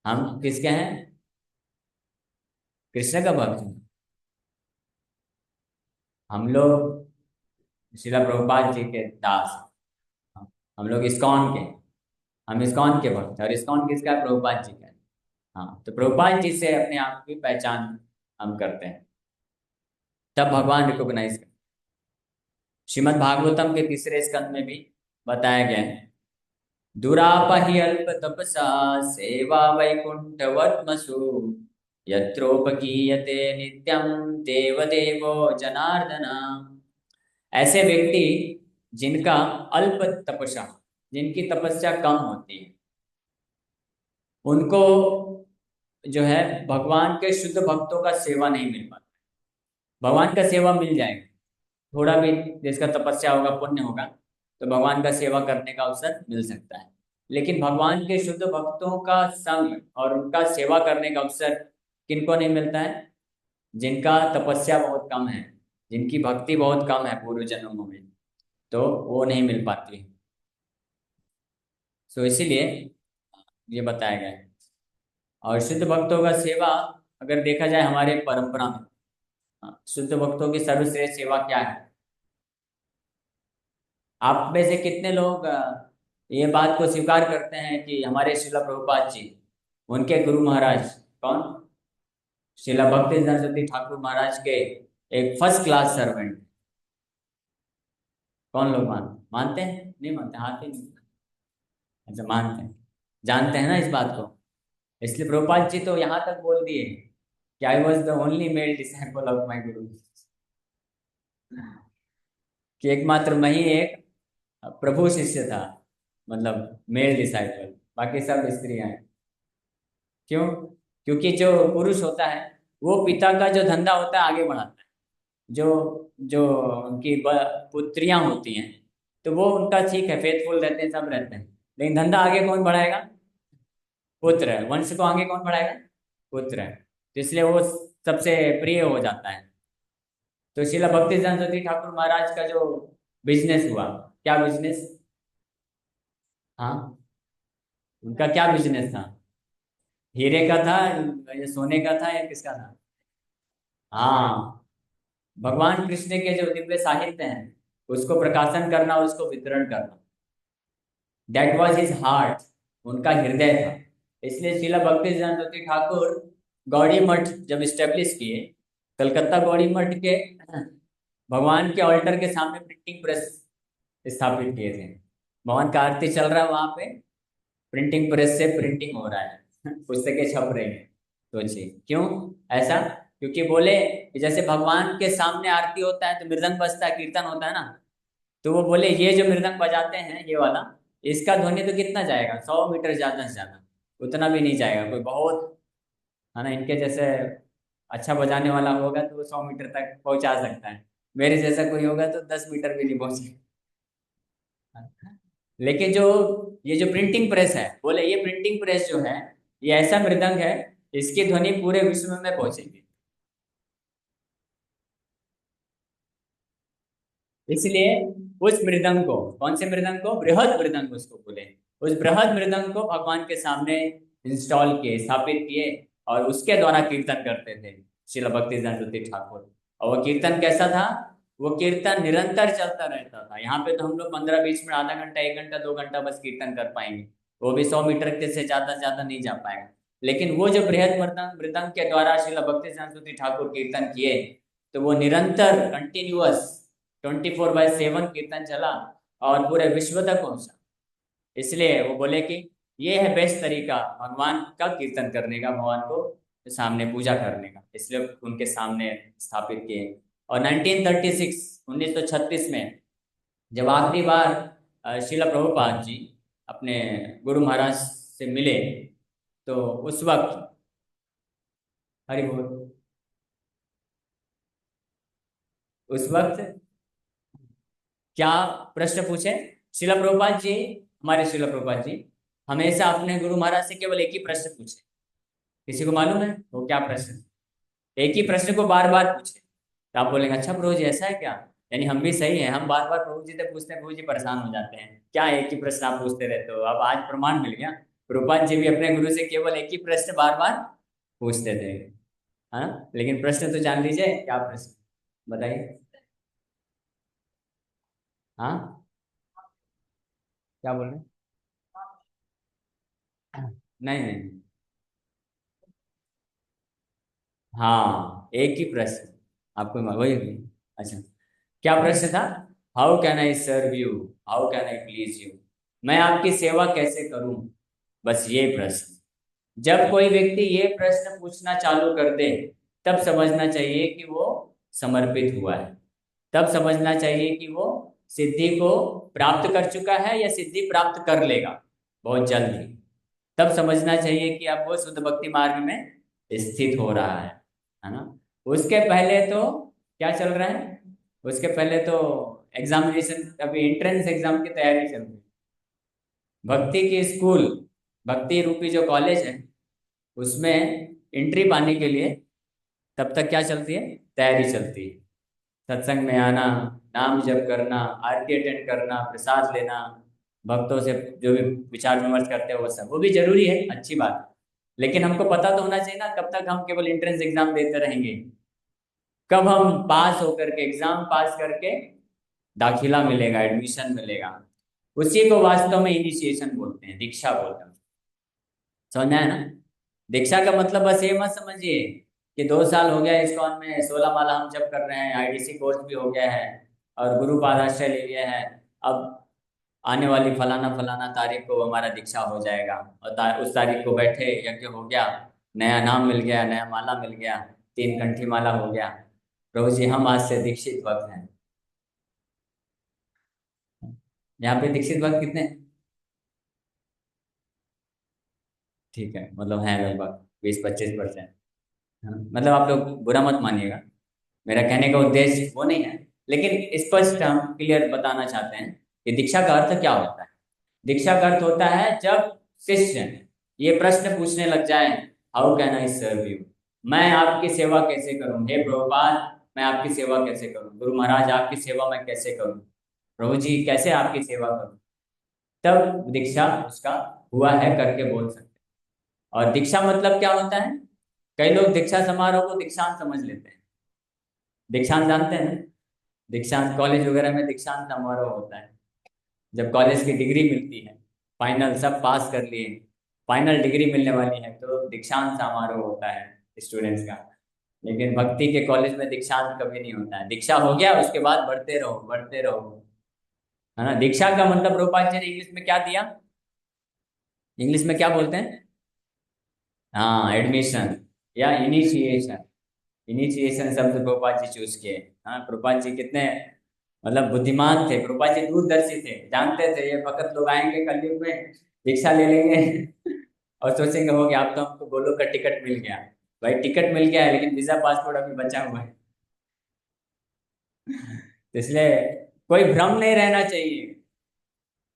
हम किसके हैं? कृष्ण का भक्त हैं। हम लोग श्रीला प्रभुपाद जी के दास हैं। हम लोग इस्कॉन के, हम इस्कॉन के भक्त हैं। और इस्कॉन किसका है? प्रभुपाद जी का है। हाँ, तो प्रभुपाद जी से अपने आप की पहचान हम करते हैं, तब भगवान रिकॉग्नाइज करते हैं। श्रीमद् भागवतम के तीसरे स्कंद में भी बताया गया है, दुरापहि अल्प तपसा सेवा वैकुंठवत्मसु यत्रोपगीयते नित्यं देव देवो जनार्दन। ऐसे व्यक्ति जिनका अल्प तपस्या, जिनकी तपस्या कम होती है, उनको जो है भगवान के शुद्ध भक्तों का सेवा नहीं मिल पाता। भगवान का सेवा मिल जाएगा, थोड़ा भी जिसका तपस्या होगा, पुण्य होगा, तो भगवान का सेवा करने का अवसर मिल सकता है। लेकिन भगवान के शुद्ध भक्तों का संग और उनका सेवा करने का अवसर किनको नहीं मिलता है? जिनका तपस्या बहुत कम है, जिनकी भक्ति बहुत कम है पूर्व जन्मों में, तो वो नहीं मिल पाती है। सो इसीलिए ये बताया गया है। और शुद्ध भक्तों का सेवा अगर देखा जाए हमारे परंपरा में, शुद्ध भक्तों की सर्वश्रेष्ठ सेवा क्या है? आप में से कितने लोग ये बात को स्वीकार करते हैं कि हमारे श्रीला प्रभुपाद जी, उनके गुरु महाराज कौन? श्रीला भक्ति सरस्वती ठाकुर महाराज के एक फर्स्ट क्लास सर्वेंट। कौन लोग मानते हैं? नहीं मानते? हाथ ही नहीं। अच्छा, मानते हैं, जानते हैं ना इस बात को। इसलिए प्रभुपाद जी तो यहाँ तक बोल दिए कि I was the only mail disciple of my गुरु, कि एकमात्र मैं ही एक प्रभु शिष्य था, मतलब मेल डिसाइपल, बाकी सब स्त्रियां हैं। क्यों? क्योंकि जो पुरुष होता है वो पिता का जो धंधा होता है आगे बढ़ाता है। जो जो उनकी पुत्रियां होती हैं, तो वो उनका ठीक है, फेथफुल रहते हैं, सब रहते हैं, लेकिन धंधा आगे कौन बढ़ाएगा? पुत्र है। वंश को आगे कौन बढ़ाएगा? पुत्र है। तो इसलिए वो सबसे प्रिय हो जाता है। तो श्रीला भक्ति सरस्वती ठाकुर महाराज का जो बिजनेस हुआ, क्या बिजनेस? हाँ, उनका क्या बिजनेस था? हीरे का था या सोने का था या किसका था? हाँ, भगवान कृष्ण के जो दिव्य साहित्य हैं उसको प्रकाशन करना, उसको वितरण करना, दैट वाज हिज हार्ट, उनका हृदय था। इसलिए श्रीला भक्ति सरस्वती ठाकुर गौड़ी मठ जब स्टेब्लिश किए, कलकत्ता गौड़ी मठ के भगवान के ऑल्टर के सामने प्रिंटिंग प्रेस स्थापित किए थे। भगवान का आरती चल रहा है वहां पे, प्रिंटिंग प्रेस से प्रिंटिंग हो रहा है पुस्तकें छप रही हैं। सोचिए क्यों ऐसा? क्योंकि बोले कि जैसे भगवान के सामने आरती होता है तो मृदंग बजता है, कीर्तन होता है ना, तो वो बोले ये जो मृदंग बजाते हैं ये वाला, इसका ध्वनि तो कितना जाएगा? 100 मीटर ज्यादा से ज्यादा, उतना भी नहीं जाएगा कोई, बहुत है ना, इनके जैसे अच्छा बजाने वाला होगा तो वो 100 मीटर तक पहुंचा सकता है। मेरे जैसा कोई होगा तो 10 मीटर भी नहीं पहुंचे। लेकिन जो ये जो प्रिंटिंग प्रेस है, बोले ये प्रिंटिंग प्रेस जो है, ये ऐसा मृदंग है, इसकी ध्वनि पूरे विश्व में पहुंचेगी। इसलिए उस मृदंग को, कौन से मृदंग को, बृहद मृदंग उसको बोले, उस बृहद मृदंग को भगवान के सामने इंस्टॉल किए, स्थापित किए, और उसके द्वारा कीर्तन करते थे श्रील भक्ति सिद्धांत ठाकुर। और वो कीर्तन कैसा था? वो कीर्तन निरंतर चलता रहता था। यहाँ पे तो हम लोग 15-20 मिनट, आधा घंटा, 1 घंटा, 2 घंटा बस कीर्तन कर पाएंगे, वो भी 100 मीटर के से ज्यादा नहीं जा पाएगा। लेकिन वो जो बृहद मृदंग मृदंग के द्वारा श्रील भक्ति सिद्धांत ठाकुर कीर्तन किए, तो वो निरंतर कंटिन्यूअस 24/7 कीर्तन चला और पूरे विश्व तक पहुंचा। इसलिए वो बोले कि ये है बेस्ट तरीका भगवान का कीर्तन करने का, भगवान को सामने पूजा करने का। इसलिए उनके सामने स्थापित किए। और 1936, 1936 में जब आखिरी बार श्रील प्रभुपाद जी अपने गुरु महाराज से मिले, तो उस वक्त, हरि बोल, उस वक्त क्या प्रश्न पूछे श्रील प्रभुपाद जी? हमारे श्रील प्रभुपाद जी हमेशा अपने गुरु महाराज से केवल एक ही प्रश्न पूछे। किसी को मालूम है वो क्या प्रश्न? एक ही प्रश्न को बार बार पूछे। तो आप बोलेंगे अच्छा प्रभु जी ऐसा है क्या? यानी हम भी सही हैं, हम बार बार प्रभु जी से पूछते हैं, प्रभु जी परेशान हो जाते हैं, क्या एक ही प्रश्न आप पूछते रहते हो? अब आज प्रमाण मिल गया, प्रभुपाद जी भी अपने गुरु से केवल एक ही प्रश्न बार बार पूछते थे। हाँ, लेकिन प्रश्न तो जान लीजिए, क्या प्रश्न बताइए। हाँ, क्या बोल रहे हैं? नहीं नहीं, हाँ एक ही प्रश्न, आपको वही। अच्छा, क्या प्रश्न था? How can I serve you, how can I please you, मैं आपकी सेवा कैसे करूं? बस ये प्रश्न। जब कोई व्यक्ति ये प्रश्न पूछना चालू कर दे, तब समझना चाहिए कि वो समर्पित हुआ है। तब समझना चाहिए कि वो सिद्धि को प्राप्त कर चुका है या सिद्धि प्राप्त कर लेगा बहुत जल्द ही। तब समझना चाहिए कि अब वो शुद्ध भक्ति मार्ग में स्थित हो रहा है ना। उसके पहले तो क्या चल रहा है? उसके पहले तो एग्जामिनेशन, अभी एंट्रेंस एग्जाम की तैयारी चल रही है। भक्ति की स्कूल, भक्ति रूपी जो कॉलेज है, उसमें एंट्री पाने के लिए तब तक क्या चलती है? तैयारी चलती है। सत्संग में आना, नाम जप करना, आरती अटेंड करना, प्रसाद लेना, भक्तों से जो भी विचार विमर्श करते हैं वो सब, वो भी जरूरी है, अच्छी बात है। लेकिन हमको पता तो होना चाहिए ना, कब तक हम केवल एंट्रेंस एग्जाम देते रहेंगे? कब हम पास होकर के, एग्जाम पास करके दाखिला मिलेगा, एडमिशन मिलेगा, उसी को वास्तव में इनिशिएशन बोलते हैं, दीक्षा बोलते हैं। समझना है ना? दीक्षा का मतलब बस ये मत समझिए कि 2 साल हो गया इस्कॉन में, 16 माला हम जप कर रहे हैं, आईडीसी कोर्स भी हो गया है और गुरु पादाश्रय ले लिया है, अब आने वाली फलाना फलाना तारीख को हमारा दीक्षा हो जाएगा, और उस तारीख को बैठे, यज्ञ हो गया, नया नाम मिल गया, नया माला मिल गया, 3 कंठी माला हो गया, प्रभु जी हम आज से दीक्षित भक्त हैं। यहाँ पे दीक्षित भक्त कितने हैं? ठीक है, मतलब हैं लगभग 20-25%। मतलब आप लोग बुरा मत मानिएगा, मेरा कहने का उद्देश्य वो नहीं है। लेकिन स्पष्ट हम क्लियर बताना चाहते हैं कि दीक्षा का अर्थ क्या होता है। दीक्षा का अर्थ होता है जब शिष्य ये प्रश्न पूछने लग जाए, how can I serve you, मैं आपकी सेवा कैसे करूं, हे प्रभुपाद मैं आपकी सेवा कैसे करूं, गुरु महाराज आपकी सेवा मैं कैसे करूं, प्रभु जी कैसे आपकी सेवा करूं, तब दीक्षा उसका हुआ है करके बोल सकते हैं। और दीक्षा मतलब क्या होता है? कई लोग दीक्षा समारोह को दीक्षांत समझ लेते हैं। दीक्षांत जानते हैं ना? दीक्षांत कॉलेज वगैरह में दीक्षांत समारोह होता है, जब कॉलेज की डिग्री मिलती है, फाइनल सब पास कर लिए, फाइनल डिग्री मिलने वाली है, तो दीक्षांत समारोह होता है स्टूडेंट्स का। लेकिन भक्ति के कॉलेज में दीक्षांत कभी नहीं होता है। दीक्षा हो गया उसके बाद बढ़ते रहो, बढ़ते रहो, है ना। दीक्षा का मतलब रूपाचार्य ने इंग्लिश में क्या दिया? इंग्लिश में क्या बोलते हैं? हाँ, एडमिशन या इनिशिएशन। इनिशिएशन शब्द प्रभुपाद जी चूज किए। हाँ, प्रभुपाद जी कितने मतलब बुद्धिमान थे, प्रभुपाद जी दूरदर्शी थे, जानते थे ये भगत लोग आएंगे कलयुग में, दीक्षा ले लेंगे और सोचेंगे हो गया अब तो हमको गोलोक का टिकट मिल गया, भाई टिकट मिल गया है लेकिन वीजा पासपोर्ट अभी बचा हुआ है। तो इसलिए कोई भ्रम नहीं रहना चाहिए।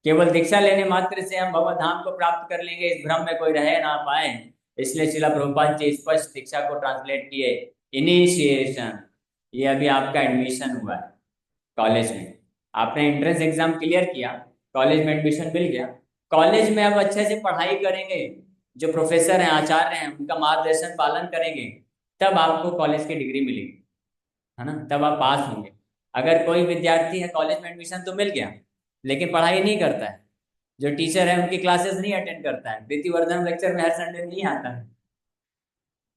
केवल दीक्षा लेने मात्र से हम भगवत धाम को प्राप्त कर लेंगे, इस भ्रम में कोई रह ना पाए। इसलिए शिला प्रभुपाद जी स्पष्ट दीक्षा को ट्रांसलेट किए। इनिशिएशन, ये अभी आपका एडमिशन हुआ है कॉलेज में। आपने एंट्रेंस एग्जाम क्लियर किया, कॉलेज में एडमिशन मिल गया। कॉलेज में अब अच्छे से पढ़ाई करेंगे, जो प्रोफेसर हैं आचार्य हैं उनका मार्गदर्शन पालन करेंगे, तब आपको कॉलेज की डिग्री मिलेगी, है ना, तब आप पास होंगे। अगर कोई विद्यार्थी है कॉलेज में एडमिशन तो मिल गया लेकिन पढ़ाई नहीं करता है, जो टीचर है उनकी क्लासेस नहीं अटेंड करता है, प्रीतिवर्धन लेक्चर में हर संडे नहीं आता है,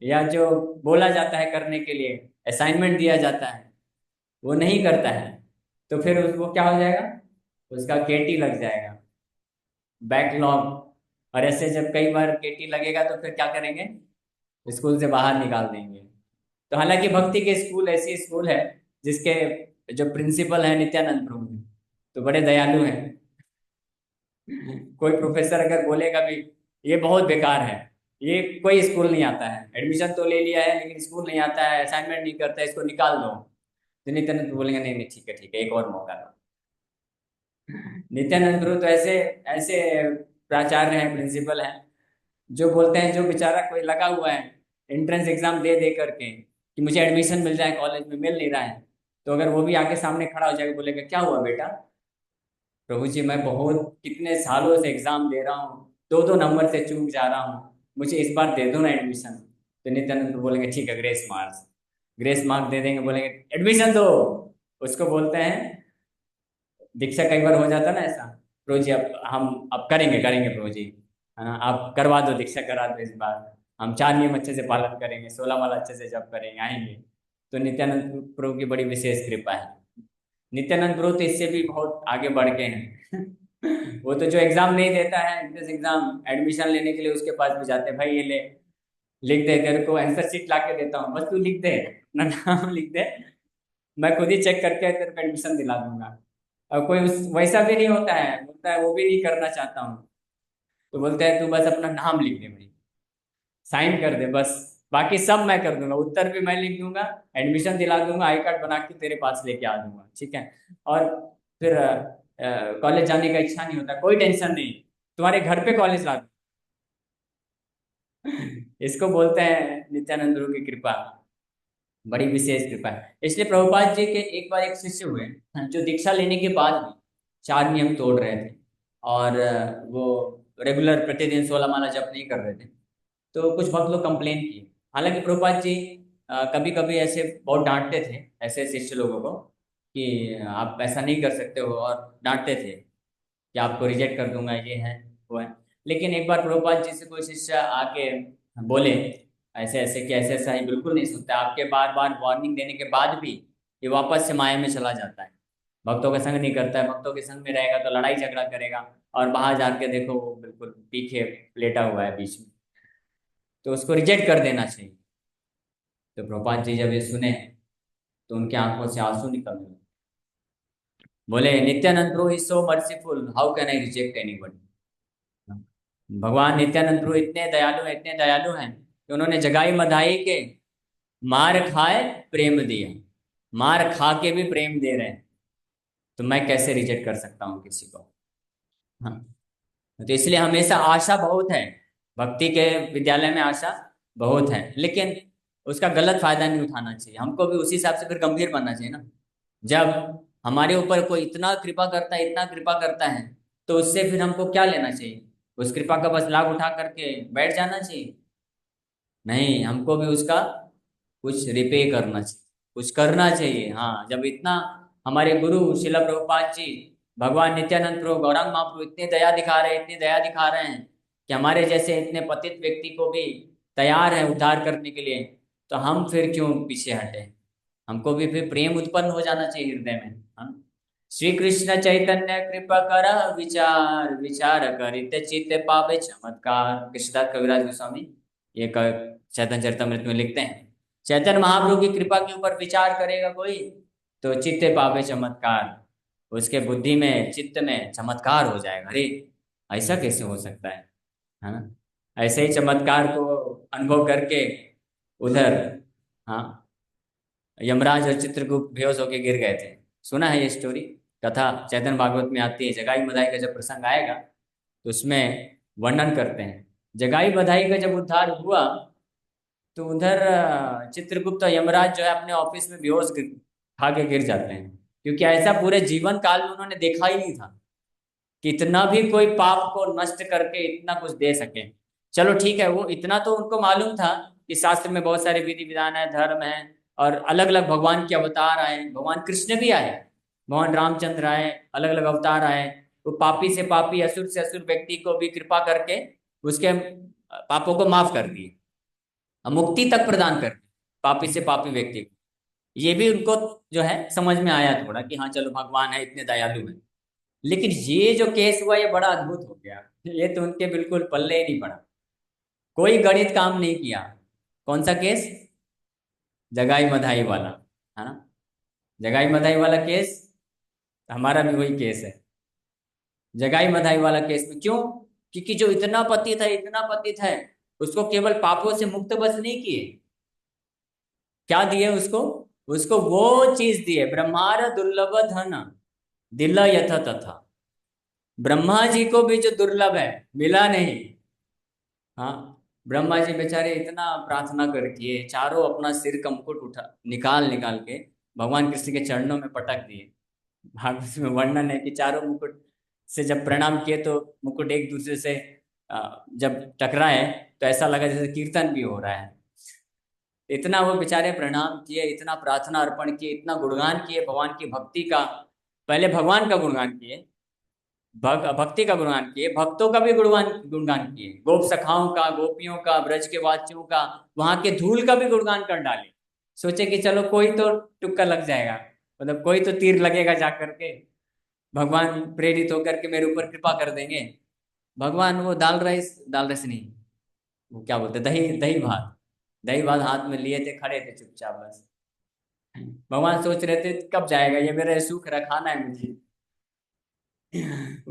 या जो बोला जाता है करने के लिए असाइनमेंट दिया जाता है वो नहीं करता है, तो फिर उसको क्या हो जाएगा, उसका केटी लग जाएगा, बैकलॉग। और ऐसे जब कई बार केटी लगेगा तो फिर क्या करेंगे, स्कूल से बाहर निकाल देंगे। तो हालांकि भक्ति के स्कूल ऐसी स्कूल है जिसके जो प्रिंसिपल है नित्यानंद प्रभु जी, तो बड़े दयालु हैं। कोई प्रोफेसर अगर बोलेगा भी ये बहुत बेकार है, ये कोई स्कूल नहीं आता है, एडमिशन तो ले लिया है लेकिन स्कूल नहीं आता है, असाइनमेंट नहीं करता है, इसको निकाल दो, तो नित्यानंद प्रभु बोलेंगे नहीं नहीं ठीक है एक और मौका दो। नित्यानंद प्रभु तो ऐसे ऐसे प्राचार्य हैं, प्रिंसिपल हैं, जो बोलते हैं जो बेचारा कोई लगा हुआ है एंट्रेंस एग्जाम दे दे करके कि मुझे एडमिशन मिल जाए, कॉलेज में मिल नहीं रहा है, तो अगर वो भी आके सामने खड़ा हो जाएगा बोलेगा क्या हुआ बेटा, प्रभु जी मैं बहुत कितने सालों से एग्जाम दे रहा हूँ, दो दो नंबर से चूक जा रहा हूँ, मुझे इस बार दे दो ना एडमिशन। तो नित्यानंद तो बोलेंगे ठीक है ग्रेस मार्क्स, ग्रेस मार्क दे देंगे, बोलेंगे एडमिशन दो। उसको बोलते हैं दीक्षा, कई बार हो जाता ना ऐसा, प्रभु जी अब हम अब करेंगे करेंगे प्रभु जी, है ना, आप करवा दो दीक्षा करा दो, इस बार हम 4 नियम अच्छे से पालन करेंगे, 16 माला अच्छे से जप करेंगे आएंगे। तो नित्यानंद प्रभु की बड़ी विशेष कृपा है। नित्यानंद प्रभु तो इससे भी बहुत आगे बढ़ के हैं। वो तो जो एग्जाम नहीं देता है एंट्रेंस एग्जाम, एडमिशन लेने के लिए उसके पास भी जाते हैं, भाई ये ले, लिख दे, तेरे को आंसर शीट ला के देता हूँ, बस तू लिख दे, अपना नाम लिख दे, मैं खुद ही चेक करके तेरे को एडमिशन दिला दूंगा। और कोई वैसा भी नहीं होता है, बोलता है वो भी नहीं करना चाहता हूँ, तो बोलते हैं तू बस अपना नाम लिख दे भाई, साइन कर दे बस, बाकी सब मैं कर दूंगा, उत्तर भी मैं लिख दूंगा, एडमिशन दिला दूंगा, आई कार्ड बना के तेरे पास लेके आ दूंगा, ठीक है। और फिर कॉलेज जाने का इच्छा नहीं होता, कोई टेंशन नहीं, तुम्हारे घर पे कॉलेज ला दूं। इसको बोलते हैं नित्यानंद गुरु की कृपा, बड़ी विशेष कृपा है। इसलिए प्रभुपाद जी के एक बार एक शिष्य हुए जो दीक्षा लेने के बाद भी 4 नियम तोड़ रहे थे, और वो रेगुलर प्रतिदिन 16 माला जप नहीं कर रहे थे। तो कुछ भक्त लोग कंप्लेन किए, हालांकि प्रभुपाद जी कभी कभी ऐसे बहुत डांटते थे ऐसे शिष्य लोगों को कि आप ऐसा नहीं कर सकते हो, और डांटते थे कि आपको रिजेक्ट कर दूंगा, ये है वो है। लेकिन एक बार प्रभुपाद जी से कोई शिष्य आके बोले ऐसे ऐसे कि ऐसे ऐसा ही, बिल्कुल नहीं सुनता, आपके बार बार वार्निंग देने के बाद भी ये वापस से माया में चला जाता है, भक्तों का संग नहीं करता है, भक्तों के संग में रहेगा तो लड़ाई झगड़ा करेगा, और बाहर जाके देखो वो बिल्कुल पीछे लेटा हुआ है बीच में, तो उसको रिजेक्ट कर देना चाहिए। तो प्रभुपाद जी जब ये सुने तो उनकी आंखों से आंसू निकलने लगे, बोले Nityananda Prabhu is so merciful, how can I reject anybody. भगवान नित्यानंद प्रभु इतने दयालु हैं, इतने दयालु हैं कि उन्होंने जगाई मधाई के मार खाए प्रेम दिया, मार खा के भी प्रेम दे रहे हैं, तो मैं कैसे रिजेक्ट कर सकता हूँ किसी को। हाँ, तो इसलिए हमेशा आशा बहुत है, भक्ति के विद्यालय में आशा बहुत है, लेकिन उसका गलत फायदा नहीं उठाना चाहिए, हमको भी उसी हिसाब से फिर गंभीर बनना चाहिए ना। जब हमारे ऊपर कोई इतना कृपा करता है, इतना कृपा करता है, तो उससे फिर हमको क्या लेना चाहिए, उस कृपा का बस लाभ उठा करके बैठ जाना चाहिए, नहीं, हमको भी उसका कुछ रिपे करना चाहिए, कुछ करना चाहिए। हाँ, जब इतना हमारे गुरु शिला प्रभुपाद जी, भगवान नित्यानंद प्रभु, गौरांग महाप्रभु इतने दया दिखा रहे हैं, इतनी दया दिखा रहे हैं कि हमारे जैसे इतने पतित व्यक्ति को भी तैयार है उद्धार करने के लिए, तो हम फिर क्यों पीछे हटे, हमको भी फिर प्रेम उत्पन्न हो जाना चाहिए हृदय में। हाँ, श्री कृष्ण चैतन्य कृपा कर विचार विचार करित चित्त पावे चमत्कार, कृष्णदास कविराज गोस्वामी ये चैतन्य चरितमृत में लिखते हैं, चैतन्य महाप्रभु की कृपा के ऊपर विचार करेगा कोई तो चित्त पावे चमत्कार, उसके बुद्धि में चित्त में चमत्कार हो जाएगा। अरे ऐसा कैसे हो सकता है ना, ऐसे ही चमत्कार को अनुभव करके उधर, हाँ, यमराज और चित्रगुप्त बेहोश होके गिर गए थे। सुना है ये स्टोरी, कथा चैतन्य भागवत में आती है। जगाई मदाई का जब प्रसंग आएगा तो उसमें वर्णन करते हैं। जगाई बधाई का जब उद्धार हुआ तो उधर चित्रगुप्त और यमराज जो है अपने ऑफिस में बेहोश खा के गिर जाते हैं, क्योंकि ऐसा पूरे जीवन काल में उन्होंने देखा ही नहीं था कि इतना भी कोई पाप को नष्ट करके इतना कुछ दे सके। चलो ठीक है, वो इतना तो उनको मालूम था कि शास्त्र में बहुत सारे विधि विधान है, धर्म है, और अलग अलग भगवान के अवतार आए, भगवान कृष्ण भी आए, भगवान रामचंद्र आए, अलग अलग अवतार आए। वो पापी से पापी, असुर से असुर व्यक्ति को भी कृपा करके उसके पापों को माफ कर दिए, मुक्ति तक प्रदान कर दी पापी से पापी व्यक्ति को। ये भी उनको जो है समझ में आया थोड़ा कि हाँ चलो भगवान है, इतने दयालु है। लेकिन ये जो केस हुआ ये बड़ा अद्भुत हो गया। ये तो उनके बिल्कुल पल्ले ही नहीं पड़ा, कोई गणित काम नहीं किया। कौन सा केस? जगाई मधाई वाला, है ना? जगाई मधाई वाला केस, हमारा भी वही केस है। जगाई मधाई वाला केस में क्यों? क्योंकि जो इतना पतित है, इतना पतित है, उसको केवल पापों से मुक्त बस नहीं किए, क्या दिए उसको? उसको वो चीज दिए, ब्रह्मार दुर्लभ धन दिल यथ तथा। ब्रह्मा जी को भी जो दुर्लभ है मिला नहीं। हाँ, ब्रह्मा जी बेचारे इतना प्रार्थना कर किए, चारों अपना सिर का मुकुट उठा निकाल निकाल के भगवान कृष्ण के चरणों में पटक दिए। भागवत में वर्णन है कि चारों मुकुट से जब प्रणाम किए तो मुकुट एक दूसरे से जब टकराए तो ऐसा लगा जैसे कीर्तन भी हो रहा है। इतना वो बेचारे प्रणाम किए, इतना प्रार्थना अर्पण किए, इतना गुणगान किए भगवान की भक्ति का। पहले भगवान का गुणगान किए, भक्ति का गुणगान किए, भक्तों का भी गुणगान गुणगान किए, गोप सखाओं का, गोपियों का, ब्रज के वासियों का, वहां के धूल का भी गुणगान कर डाले। सोचे कि चलो कोई तो तुक्का लग जाएगा, मतलब कोई तो तीर लगेगा जा करके, भगवान प्रेरित होकर के मेरे ऊपर कृपा कर देंगे। भगवान वो दाल राइस नहीं, वो क्या बोलते, दही दही भात, दही भात हाथ में लिए थे, खड़े थे चुपचाप बस। भगवान सोच रहे थे कब जाएगा ये, मेरा सूख रहा खाना है मुझे।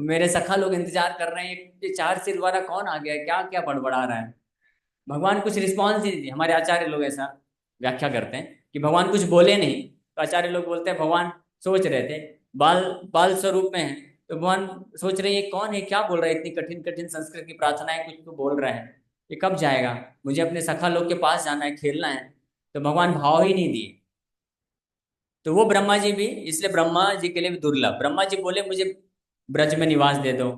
मेरे सखा लोग इंतजार कर रहे हैं, ये चार सिर वाला कौन आ गया है, क्या क्या बड़बड़ा रहा है। भगवान कुछ रिस्पॉन्स ही नहीं दिए। हमारे आचार्य लोग ऐसा व्याख्या करते हैं कि भगवान कुछ बोले नहीं, तो आचार्य लोग बोलते हैं भगवान सोच रहे थे, बाल बाल स्वरूप में है, तो भगवान सोच रहे हैं ये कौन है, क्या बोल रहा है, इतनी कठिन कठिन संस्कृत की प्रार्थनाएं कुछ तो बोल रहे हैं, ये कब जाएगा, मुझे अपने सखा लोग के पास जाना है, खेलना है। तो भगवान भाव ही नहीं दिए। तो वो ब्रह्मा जी भी, इसलिए ब्रह्मा जी के लिए भी दुर्लभ। ब्रह्मा जी बोले मुझे ब्रज में निवास दे दो,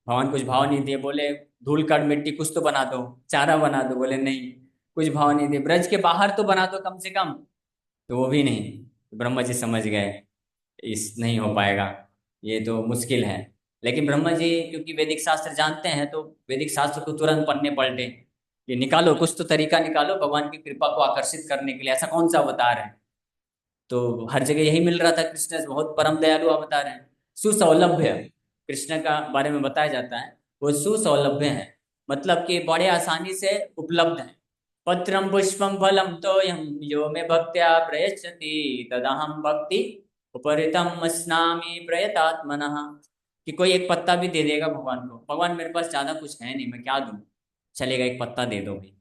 भगवान कुछ भाव नहीं दिए, बोले धूल काट मिट्टी कुछ तो बना दो, चारा बना दो, बोले नहीं, कुछ भाव नहीं दिए, ब्रज के बाहर तो बना दो कम से कम, तो वो भी नहीं। तो ब्रह्मा जी समझ गए इस नहीं हो पाएगा, ये तो मुश्किल है। लेकिन ब्रह्मा जी क्योंकि वैदिक शास्त्र जानते हैं तो वैदिक शास्त्र को तुरंत पढ़ने पलटे कि निकालो, कुछ तो तरीका निकालो भगवान की कृपा को आकर्षित करने के लिए, ऐसा कौन सा अवतार है। तो हर जगह यही मिल रहा था, कृष्ण बहुत परम दयालु अवतार है, सुसौलभ्य, कृष्ण का बारे में बताया जाता है, वो सुसौलभ्य है, मतलब कि बड़े आसानी से उपलब्ध है। पत्रम पुष्पम फलम तोयम यो मे भक्त्या प्रयच्छति तदहम भक्ति उपरितम स्नामि प्रयतात्मनः। कि कोई एक पत्ता भी दे देगा भगवान को, भगवान मेरे पास ज्यादा कुछ है नहीं, मैं क्या दूं, चलेगा एक पत्ता दे दो भाई,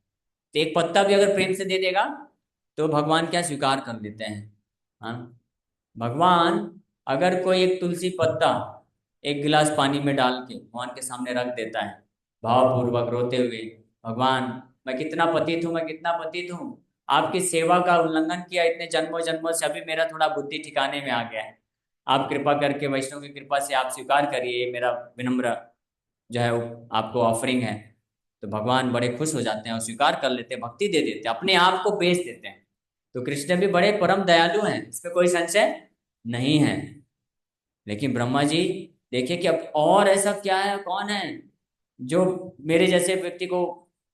तो एक पत्ता भी अगर प्रेम से दे देगा तो भगवान क्या स्वीकार कर लेते हैं। हाँ, भगवान अगर कोई एक तुलसी पत्ता एक गिलास पानी में डाल के भगवान के सामने रख देता है भावपूर्वक रोते हुए, भगवान मैं कितना पतित हूँ, मैं कितना पतित हूँ, आपकी सेवा का उल्लंघन किया इतने जन्मों जन्मों से, अभी मेरा थोड़ा बुद्धि ठिकाने में आ गया है, आप कृपा करके वैष्णव की कृपा से आप स्वीकार करिए, ये मेरा विनम्र जो है वो आपको ऑफरिंग है। तो भगवान बड़े खुश हो जाते हैं और स्वीकार कर लेते हैं, भक्ति दे देते हैं, अपने आप को बेच देते हैं। तो कृष्ण भी बड़े परम दयालु हैं, इसमें कोई संशय नहीं है। लेकिन ब्रह्मा जी देखिए कि अब और ऐसा क्या है, कौन है जो मेरे जैसे व्यक्ति को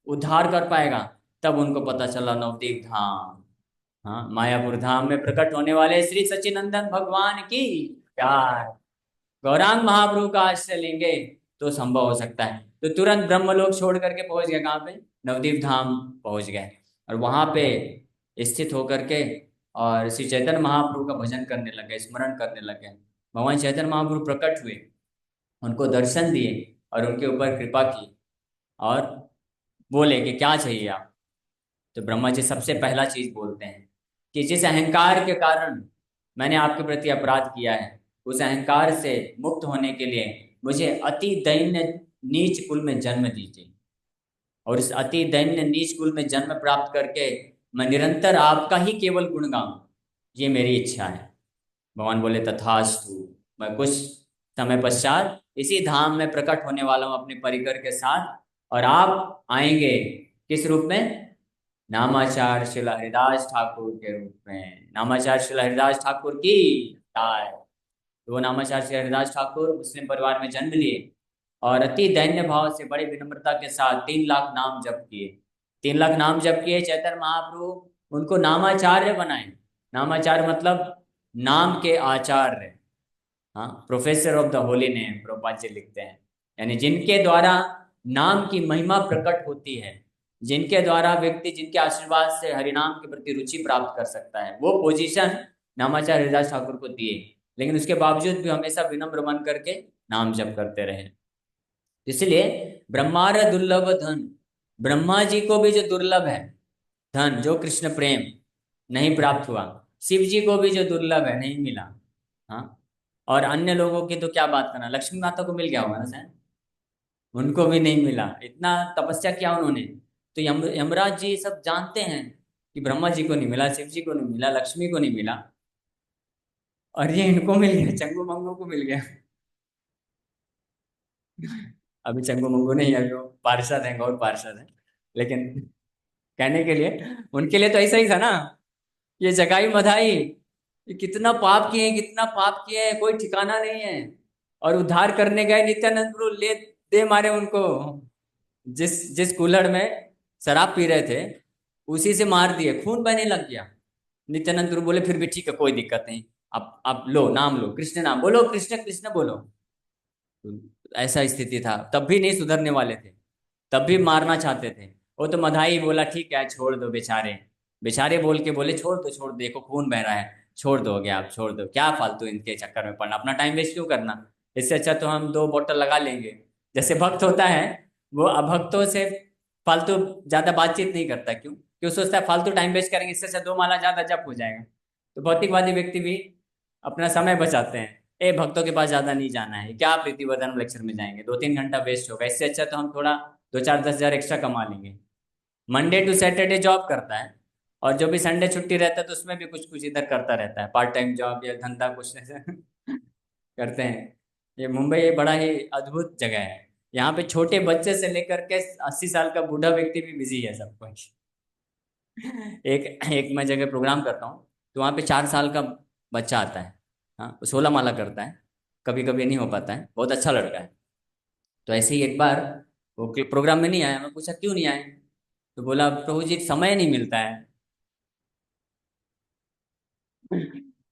उद्धार कर पाएगा। तब उनको पता चला नवदीप धाम, हाँ, मायापुर धाम में प्रकट होने वाले श्री सच्चिनंदन भगवान की प्यार, गौरांग महाप्रभु का आश्रय लेंगे तो संभव हो सकता है। तो तुरंत ब्रह्मलोक छोड़ करके पहुंच गए कहाँ पे, नवदीप धाम पहुंच गए, और वहां पे स्थित होकर के और श्री चैतन्य महाप्रभु का भजन करने लगे, स्मरण करने लगे। भगवान चैतन्य महाप्रभु प्रकट हुए, उनको दर्शन दिए और उनके ऊपर कृपा की, और बोले कि क्या चाहिए आप। तो ब्रह्मा जी सबसे पहला चीज बोलते हैं कि जिस अहंकार के कारण मैंने आपके प्रति अपराध किया है, उस अहंकार से मुक्त होने के लिए मुझे अति दैन्य नीच कुल में जन्म दीजिए, और इस अति दैन्य नीच कुल में जन्म प्राप्त करके मैं निरंतर आपका ही केवल गुण गाऊं, ये मेरी इच्छा है। भगवान बोले तथास्तु। मैं कुछ समय पश्चात इसी धाम में प्रकट होने वाला हूं अपने परिकर के साथ, और आप आएंगे किस रूप में? नामाचार शिला हरिदास ठाकुर के रूप में। नामाचार शिला हरिदास ठाकुर की जय। तो वो नामाचार श्री हरिदास ठाकुर मुस्लिम परिवार में जन्म लिए और अति दैन्य भाव से बड़ी विनम्रता के साथ 3 लाख नाम जप किए। 3 लाख नाम जप किए। चैतन्य महाप्रभु उनको नामाचार्य बनाए। नामाचार्य मतलब नाम के आचार्य। हाँ, professor of the holy name Prabhupada ji लिखते हैं। यानी जिनके द्वारा नाम की महिमा प्रकट होती है, जिनके द्वारा व्यक्ति जिनके आशीर्वाद से हरिनाम के प्रति रुचि प्राप्त कर सकता है, वो पोजीशन नामाचार्य हरिदास ठाकुर को दिए। लेकिन उसके बावजूद भी हमेशा विनम्र बन करके नाम जप करते रहे। इसलिए ब्रह्मार दुर्लभ धन, ब्रह्मा जी को भी जो दुर्लभ है धन, जो कृष्ण प्रेम नहीं प्राप्त हुआ, शिव जी को भी जो दुर्लभ है नहीं मिला। हाँ, और अन्य लोगों की तो क्या बात करना, लक्ष्मी माता को मिल गया होगा ना शायद, उनको भी नहीं मिला। इतना तपस्या किया उन्होंने। तो यमराज जी सब जानते हैं कि ब्रह्मा जी को नहीं मिला, शिव जी को नहीं मिला, लक्ष्मी को नहीं मिला, और ये इनको मिल गया, चंगू मंगू को मिल गया। अभी चंगू मंगू नहीं है, अभी वो पार्षद है, गौर पार्षद है। लेकिन कहने के लिए उनके लिए तो ऐसा ही था ना, ये जगाई मधाई, ये कितना पाप किए, कितना पाप किए, कोई ठिकाना नहीं है। और उद्धार करने गए नित्यानंद प्रभु, ले दे मारे उनको। जिस जिस कुल्हड़ में शराब पी रहे थे, उसी से मार दिए, खून बहने लग गया। नित्यानंद प्रभु बोले फिर भी ठीक है, कोई दिक्कत नहीं, आप लो, नाम लो, कृष्ण नाम बोलो, कृष्ण कृष्ण बोलो। तो ऐसा स्थिति था, तब भी नहीं सुधरने वाले थे, तब भी मारना चाहते थे। वो तो मधाई बोला ठीक है छोड़ दो, बेचारे बेचारे बोल के बोले छोड़ दो, छोड़ दो, देखो खून बह रहा है, छोड़ दोगे आप, छोड़ दो, क्या फालतू इनके चक्कर में पड़ना, अपना टाइम वेस्ट क्यों करना, इससे अच्छा तो हम 2 बोतल लगा लेंगे। जैसे भक्त होता है, वो अभक्तों से फालतू ज्यादा बातचीत नहीं करता। क्यों? क्यों सोचता है फालतू टाइम वेस्ट करेंगे, इससे अच्छा 2 माला ज्यादा जप हो जाएगा। तो भौतिकवादी व्यक्ति भी अपना समय बचाते हैं, ए भक्तों के पास ज्यादा नहीं जाना है, क्या प्रीतिवर्धन लेक्चर में जाएंगे, 2-3 घंटा वेस्ट होगा, इससे अच्छा तो हम थोड़ा 2-4-10 हजार एक्स्ट्रा कमा लेंगे। मंडे टू सैटरडे जॉब करता है, और जो भी संडे छुट्टी रहता है तो उसमें भी कुछ कुछ इधर करता रहता है, पार्ट टाइम जॉब या धंधा कुछ ऐसा करते हैं। ये मुंबई एक बड़ा ही अद्भुत जगह है। यहाँ पे छोटे बच्चे से लेकर के 80 साल का बूढ़ा व्यक्ति भी बिजी है सब कुछ। एक एक मैं जगह प्रोग्राम करता हूँ, तो वहाँ पे 4 साल का बच्चा आता है। हाँ, 16 माला करता है, कभी कभी नहीं हो पाता है, बहुत अच्छा लड़का है। तो ऐसे ही एक बार वो प्रोग्राम में नहीं आया, मैं पूछा क्यों नहीं आए? तो बोला प्रभु जी समय नहीं मिलता है।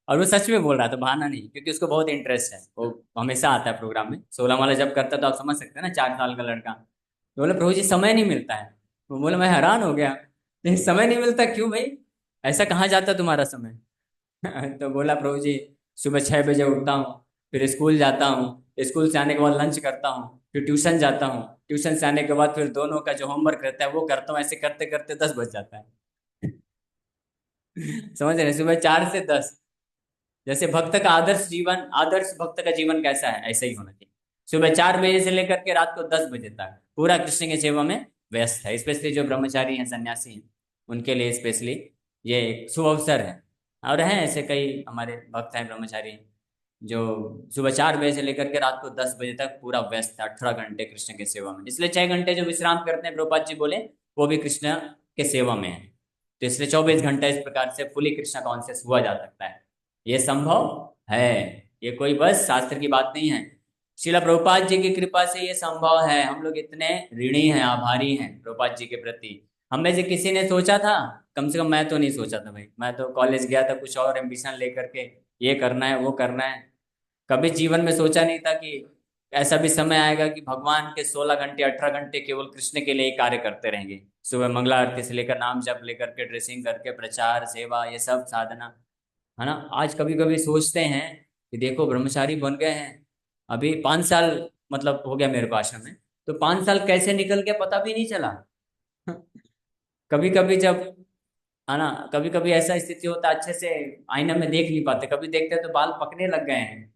और वो सच में बोल रहा था, बहाना नहीं, क्योंकि उसको बहुत इंटरेस्ट है, वो हमेशा आता है प्रोग्राम में। 16 माला जब करता है तो आप समझ सकते हैं ना, 4 साल का लड़का। तो बोला प्रभु जी समय नहीं मिलता है। वो बोला, मैं हैरान हो गया, नहीं समय नहीं मिलता क्यों भाई, ऐसा कहाँ जाता तुम्हारा समय? तो बोला प्रभु जी सुबह 6 बजे उठता हूँ, फिर स्कूल जाता हूँ, स्कूल से आने के बाद लंच करता हूँ, फिर ट्यूशन जाता हूँ, ट्यूशन से आने के बाद फिर दोनों का जो होमवर्क रहता है वो करता हूँ, ऐसे करते करते 10 बज जाता है। समझ रहे हैं? सुबह 4 से 10। जैसे भक्त का आदर्श जीवन, आदर्श भक्त का जीवन कैसा है, ऐसा ही होना चाहिए। सुबह 4 बजे से लेकर के रात को 10 बजे तक पूरा कृष्ण की सेवा में व्यस्त है। स्पेशली जो ब्रह्मचारी हैं, सन्यासी हैं, उनके लिए स्पेशली ये एक शुभ अवसर है। और हैं ऐसे कई हमारे भक्त हैं ब्रह्मचारी, जो सुबह 4 बजे से लेकर के रात को 10 बजे तक पूरा व्यस्त है, 18 घंटे कृष्ण की सेवा में। इसलिए 6 घंटे जो विश्राम करते हैं, प्रभुपाद जी बोले, वो भी कृष्ण के सेवा में है। तो इसलिए 24 घंटा इस प्रकार से फुली कृष्ण कॉन्शियस हुआ जा सकता है। ये संभव है, ये कोई बस शास्त्र की बात नहीं है, शिला प्रभुपाद जी की कृपा से ये संभव है। हम लोग इतने ऋणी हैं, आभारी हैं प्रभुपाद जी के प्रति। हम में से किसी ने सोचा था? कम से कम मैं तो नहीं सोचा था भाई, मैं तो कॉलेज गया था कुछ और एम्बिशन लेकर के, ये करना है वो करना है। कभी जीवन में सोचा नहीं था कि ऐसा भी समय आएगा कि भगवान के 16 घंटे 18 घंटे केवल कृष्ण के लिए ही कार्य करते रहेंगे। सुबह मंगला आरती से लेकर नाम जप लेकर के, ड्रेसिंग करके, प्रचार सेवा, ये सब साधना, है ना। आज कभी कभी सोचते हैं कि देखो ब्रह्मचारी बन गए हैं, अभी 5 साल मतलब हो गया मेरे को आश्रम में, तो 5 साल कैसे निकल गया पता भी नहीं चला। कभी कभी जब, है ना, कभी कभी ऐसा स्थिति होता है अच्छे से आईने में देख नहीं पाते, कभी देखते हैं तो बाल पकने लग गए हैं।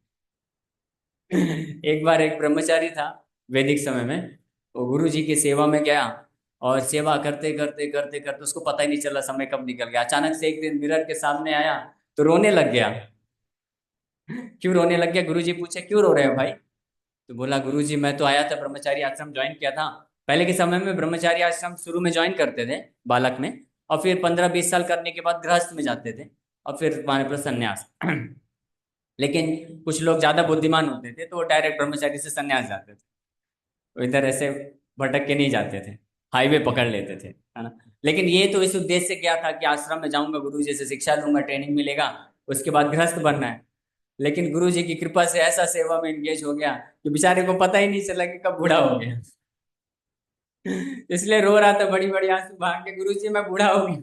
एक बार एक ब्रह्मचारी था वैदिक समय में, वो गुरु जी की सेवा में गया, और सेवा करते करते करते करते उसको पता ही नहीं चला समय कब निकल गया। अचानक से एक दिन मिरर के सामने आया तो रोने लग गया। क्यों रोने लग गया? गुरु जी पूछे क्यों रो रहे हो भाई? तो बोला गुरु जी मैं तो आया था, ब्रह्मचारी आश्रम ज्वाइन किया था। पहले के समय में ब्रह्मचारी आश्रम शुरू में ज्वाइन करते थे बालक में, और फिर 15-20 साल करने के बाद गृहस्थ में जाते थे, और फिर वहां पर संन्यास। लेकिन कुछ लोग ज्यादा बुद्धिमान होते थे तो वो डायरेक्ट ब्रह्मचारी से संन्यास जाते थे, वो इधर ऐसे भटक के नहीं जाते थे, हाईवे पकड़ लेते थे, है ना। लेकिन ये तो इस उद्देश्य से क्या था कि आश्रम में जाऊंगा, गुरु जी से शिक्षा लूंगा, ट्रेनिंग मिलेगा, उसके बाद गृहस्थ बनना है। लेकिन गुरु जी की कृपा से ऐसा सेवा में एंगेज हो गया कि बेचारे को पता ही नहीं चला कि कब बूढ़ा हो गया। इसलिए रो रहा था बड़ी बड़ी आंसू बहा के, गुरु जी मैं बूढ़ा हो गया।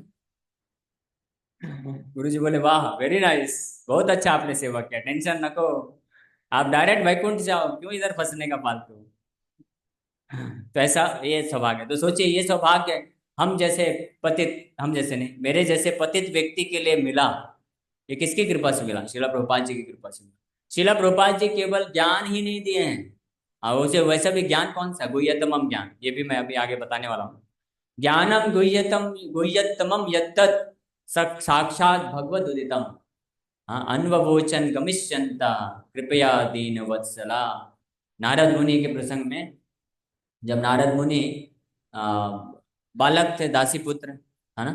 गुरु जी बोले वाह वेरी नाइस, बहुत अच्छा आपने सेवा किया, टेंशन नको, आप डायरेक्ट वैकुंठ जाओ, क्यों इधर फंसने का फालतू। तो ऐसा ये सौभाग्य है। तो सोचिए ये सौभाग्य हम जैसे पतित, हम जैसे नहीं, मेरे जैसे पतित व्यक्ति के लिए मिला। ये किसकी कृपा से मिला? शिला प्रभुपाद जी की कृपा से मिला। शिला प्रभुपाद जी केवल ज्ञान ही नहीं दिए हैं, और उसे वैसा भी ज्ञान कौन सा, गुह्यतमम ज्ञान, ये भी मैं अभी आगे बताने वाला हूँ। ज्ञानम गुह्यतमम यत्तत् साक्षात भगवद उदितम, हाँ, अनववोचन गमिष्यन्ता कृपया दीन वत्सला। नारद मुनि के प्रसंग में, जब नारद मुनि आ, बालक थे, दासी पुत्र, है ना,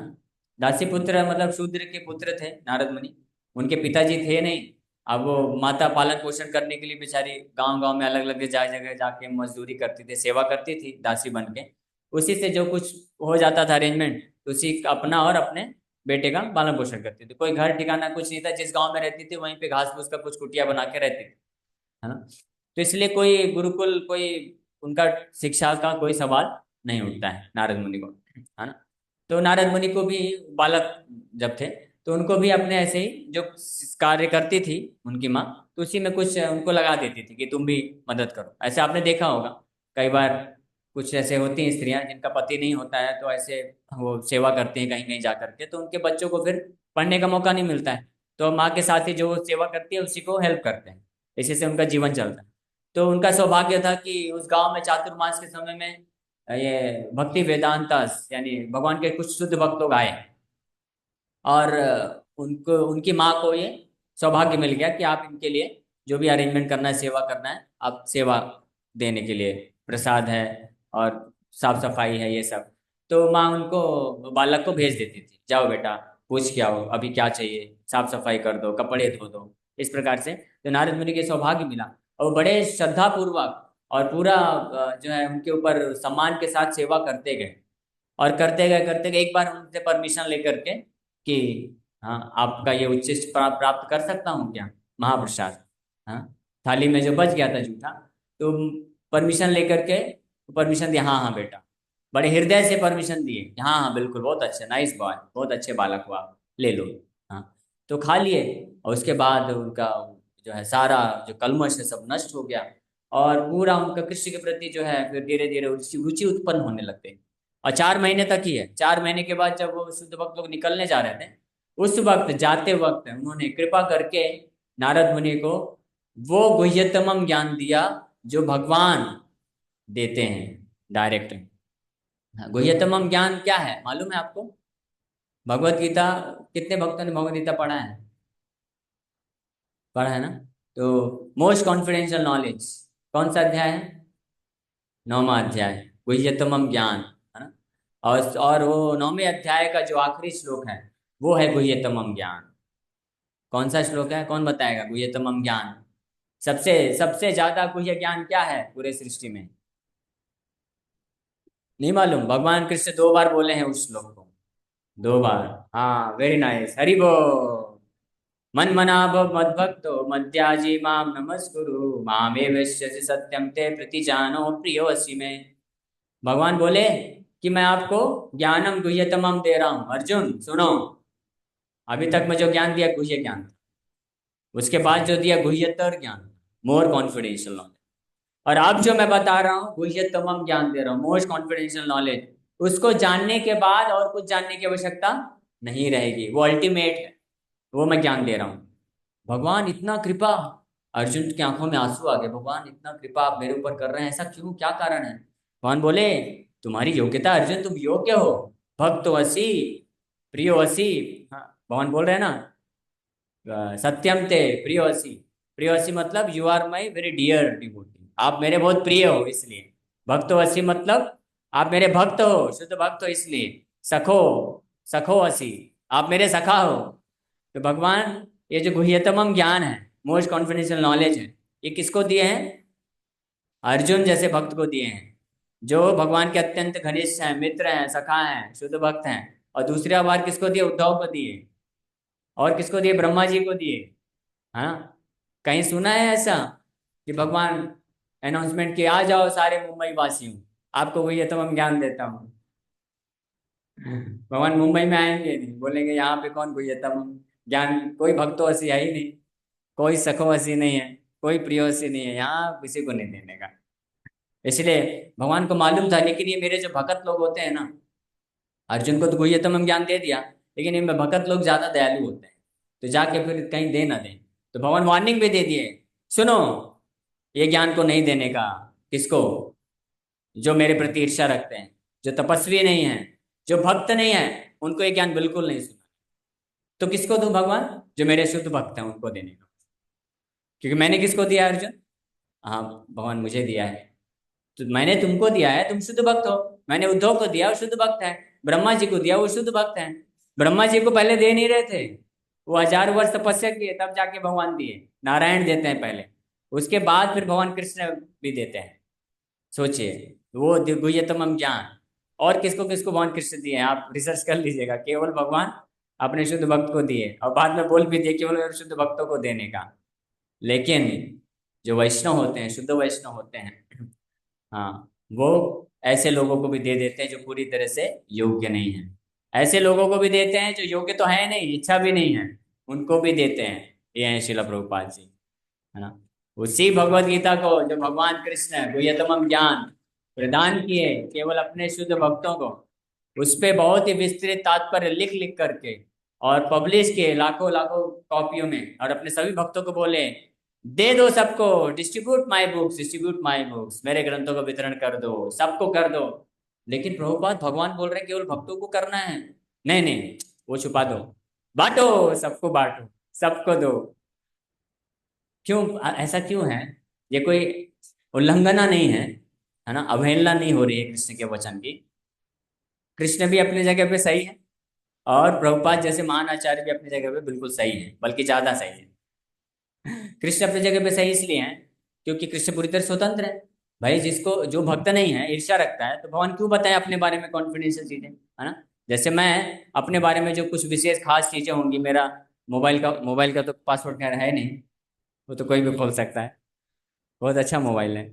दासी पुत्र मतलब शूद्र के पुत्र थे नारद मुनि, उनके पिताजी थे नहीं। अब वो माता पालन पोषण करने के लिए बेचारी गांव गांव में अलग अलग जगह जाके मजदूरी करती थी, सेवा करती थी दासी बन के। उसी से जो कुछ हो जाता था अरेंजमेंट, उसी का अपना और अपने बेटे का पालन पोषण करती थी। कोई घर ठिकाना कुछ नहीं था, जिस गांव में रहती थी वहीं पे घास फूस का कुछ कुटिया बना के रहती थी, है ना। तो इसलिए कोई गुरुकुल, कोई उनका शिक्षा का कोई सवाल नहीं उठता है नारद मुनि को, है ना। तो नारद मुनि को भी बालक जब थे तो उनको भी अपने ऐसे ही जो कार्य करती थी उनकी माँ, तो उसी में कुछ उनको लगा देती थी कि तुम भी मदद करो। ऐसे आपने देखा होगा कई बार, कुछ ऐसे होती हैं स्त्रियां जिनका पति नहीं होता है, तो ऐसे वो सेवा करती हैं कहीं कहीं जा करके, तो उनके बच्चों को फिर पढ़ने का मौका नहीं मिलता है, तो माँ के साथ ही जो सेवा करती है उसी को हेल्प करते हैं, इसी से उनका जीवन चलता है। तो उनका सौभाग्य था कि उस गांव में चातुर्मास के समय में ये भक्ति वेदांतास यानी भगवान के कुछ शुद्ध भक्त लोग आए, और उनको, उनकी माँ को ये सौभाग्य मिल गया कि आप इनके लिए जो भी अरेंजमेंट करना है, सेवा करना है, आप सेवा देने के लिए, प्रसाद है और साफ सफाई है ये सब। तो माँ उनको, बालक को भेज देती थी, जाओ बेटा पूछ के आओ अभी क्या चाहिए, साफ सफाई कर दो, कपड़े धो दो, इस प्रकार से। तो नारद मुनि के सौभाग्य मिला, और वो बड़े श्रद्धा पूर्वक और पूरा जो है उनके ऊपर सम्मान के साथ सेवा करते गए, और करते गए एक बार उनसे परमिशन लेकर के कि हाँ आपका ये उच्चिष्ट प्राप्त कर सकता हूँ क्या, महाप्रसाद, हाँ, थाली में जो बच गया था जूठा, तो परमिशन लेकर के परमिशन दिया, हाँ हाँ बेटा, बड़े हृदय से परमिशन दिए कि हाँ हाँ बिल्कुल बहुत अच्छे, नाइस बॉय, बहुत अच्छे बालक हुआ, ले लो। हाँ, तो खा लिए, और उसके बाद उनका जो है सारा जो कल्मश है सब नष्ट हो गया, और पूरा उनका कृष्ण के प्रति जो है फिर धीरे धीरे रुचि रुचि उत्पन्न होने लगते। और 4 महीने तक ही है, 4 महीने के बाद जब वो शुद्ध भक्त लोग निकलने जा रहे थे, उस वक्त जाते वक्त उन्होंने कृपा करके नारद मुनि को वो गुह्यतमम ज्ञान दिया जो भगवान देते हैं डायरेक्ट। गुह्यतमम ज्ञान क्या है मालूम है आपको? भगवत गीता, कितने भक्तों ने भगवत गीता पढ़ा है? पढ़ा है ना। तो मोस्ट कॉन्फिडेंशियल नॉलेज कौन सा अध्याय है? 9वां अध्याय, गुह्यतमम ज्ञान, है ना। और वो 9वें अध्याय का जो आखिरी श्लोक है वो है गुह्यतमम ज्ञान। कौन सा श्लोक है, कौन बताएगा? गुह्यतमम ज्ञान, सबसे सबसे ज्यादा गुह्य ज्ञान क्या है पूरे सृष्टि में? नहीं मालूम? भगवान कृष्ण 2 बार बोले हैं उस श्लोक को, 2 बार। हाँ वेरी नाइस, हरि बोल। मन मना भव मद्भक्तो मद्याजी माम नमस्कुरु मामे वैश्यसि सत्यम ते प्रतिजानो प्रियोऽसि में। भगवान बोले कि मैं आपको ज्ञानम गुह्यतमम दे रहा हूं, अर्जुन सुनो, अभी तक मैं जो ज्ञान दिया गुह्य ज्ञान था, उसके बाद जो दिया गुह्यतर ज्ञान, मोर कॉन्फिडेंशियल नॉलेज, और अब जो मैं बता रहा हूँ गुह्यतमम ज्ञान दे रहा हूँ, मोस्ट कॉन्फिडेंशियल नॉलेज, उसको जानने के बाद और कुछ जानने की आवश्यकता नहीं रहेगी, वो अल्टीमेट है। वो मैं ज्ञान दे रहा हूँ। भगवान इतना कृपा, अर्जुन की आंखों में आंसू आ गए, भगवान इतना कृपा आप मेरे ऊपर कर रहे हैं, ऐसा क्यों, क्या कारण है? भगवान बोले, तुम्हारी योग्यता अर्जुन, तुम योग्य हो, भक्त वसी, प्रियो वसी। हाँ, भगवान बोल रहे हैं ना, सत्यम ते प्रियो वसी। प्रियो वसी मतलब you are my very dear devotee, आप मेरे बहुत प्रिय हो इसलिए। भक्त वसी मतलब आप मेरे भक्त हो, शुद्ध भक्त हो इसलिए। सखो, सखो वसी, आप मेरे सखा हो। तो भगवान, ये जो गुह्यतमम ज्ञान है, मोस्ट कॉन्फिडेंशियल नॉलेज है, ये किसको दिए हैं? अर्जुन जैसे भक्त को दिए हैं, जो भगवान के अत्यंत घनिष्ठ हैं, मित्र हैं, सखा हैं, शुद्ध भक्त हैं। और दूसरी बार किसको दिए? उद्धव को दिए। और किसको दिए? ब्रह्मा जी को दिए। हाँ, कहीं सुना है ऐसा कि भगवान अनाउंसमेंट किए, आ जाओ सारे मुंबई वासियों, आपको गुह्यतमम ज्ञान देता हूँ? भगवान मुंबई में आएंगे नहीं, बोलेंगे यहाँ पे कौन गुह्यतम ज्ञान, कोई भक्तो ऐसी है ही नहीं, कोई सखो ऐसी नहीं है, कोई प्रियो ऐसी नहीं है, यहाँ किसी को नहीं देने का। इसलिए भगवान को मालूम था, लेकिन ये मेरे जो भगत लोग होते हैं ना, अर्जुन को तो गुह्यतम ज्ञान दे दिया, लेकिन इनमें भगत लोग ज्यादा दयालु होते हैं, तो जाके फिर कहीं दे ना दें। तो भगवान वार्निंग भी दे दिए, सुनो, ये ज्ञान को नहीं देने का। किसको? जो मेरे प्रति ईर्ष्या रखते हैं, जो तपस्वी नहीं है, जो भक्त नहीं है, उनको ये ज्ञान बिल्कुल नहीं सुना। तो किसको दूं भगवान? जो मेरे शुद्ध भक्त हैं उनको देने का। क्योंकि मैंने किसको दिया है अर्जुन? हाँ, भगवान मुझे दिया है। तो मैंने तुमको दिया है, तुम शुद्ध भक्त हो। मैंने उद्धव को दिया, वो शुद्ध भक्त है। ब्रह्मा जी को दिया, वो शुद्ध भक्त है। ब्रह्मा जी को पहले दे नहीं रहे थे, वो 1000 वर्ष तपस्या किए तब जाके भगवान दिए। नारायण देते हैं पहले, उसके बाद फिर भगवान कृष्ण भी देते हैं। सोचिए, वो दिव्यतम ज्ञान। और किसको किसको भगवान कृष्ण दिए हैं, आप रिसर्च कर लीजिएगा। केवल भगवान अपने शुद्ध भक्त को दिए, और बाद में बोल भी दिए केवल शुद्ध भक्तों को देने का। लेकिन जो वैष्णव होते हैं, शुद्ध वैष्णव होते हैं, हाँ, वो ऐसे लोगों को भी दे देते हैं जो पूरी तरह से योग्य नहीं है। ऐसे लोगों को भी देते हैं जो योग्य तो है नहीं, इच्छा भी नहीं है, उनको भी देते हैं। ये हैं शिला प्रभुपाद जी, है ना। उसी भगवत गीता को जो भगवान कृष्ण गुह्यतम ज्ञान प्रदान किए केवल अपने शुद्ध भक्तों को, उस पे बहुत ही विस्तृत तात्पर्य लिख लिख करके और पब्लिश किए लाखों लाखों कॉपियों में, और अपने सभी भक्तों को बोले, दे दो सबको, distribute my books, distribute my books, मेरे ग्रंथों का वितरण कर दो, सबको कर दो। लेकिन प्रभुपाद भगवान बोल रहे हैं केवल भक्तों को करना है। नहीं नहीं, वो छुपा दो, बांटो, सबको बांटो, सबको दो। क्यों? ऐसा क्यों है? ये कोई उल्लंघना नहीं है ना, अवहेलना नहीं हो रही है कृष्ण के वचन की। कृष्ण भी अपनी जगह पे सही है, और प्रभुपाद जैसे महान आचार्य भी अपनी जगह पे बिल्कुल सही है, बल्कि ज्यादा सही है। कृष्ण अपनी जगह पे सही इसलिए है क्योंकि कृष्ण पूरी तरह स्वतंत्र है। भाई, जिसको जो भक्त नहीं है, ईर्ष्या रखता है, तो भगवान क्यों बताए अपने बारे में कॉन्फिडेंशियल चीजें, है ना। जैसे मैं अपने बारे में जो कुछ विशेष खास चीजें होंगी, मेरा मोबाइल का तो पासवर्ड खैर है नहीं, वो तो कोई भी खोल सकता है। बहुत अच्छा मोबाइल है।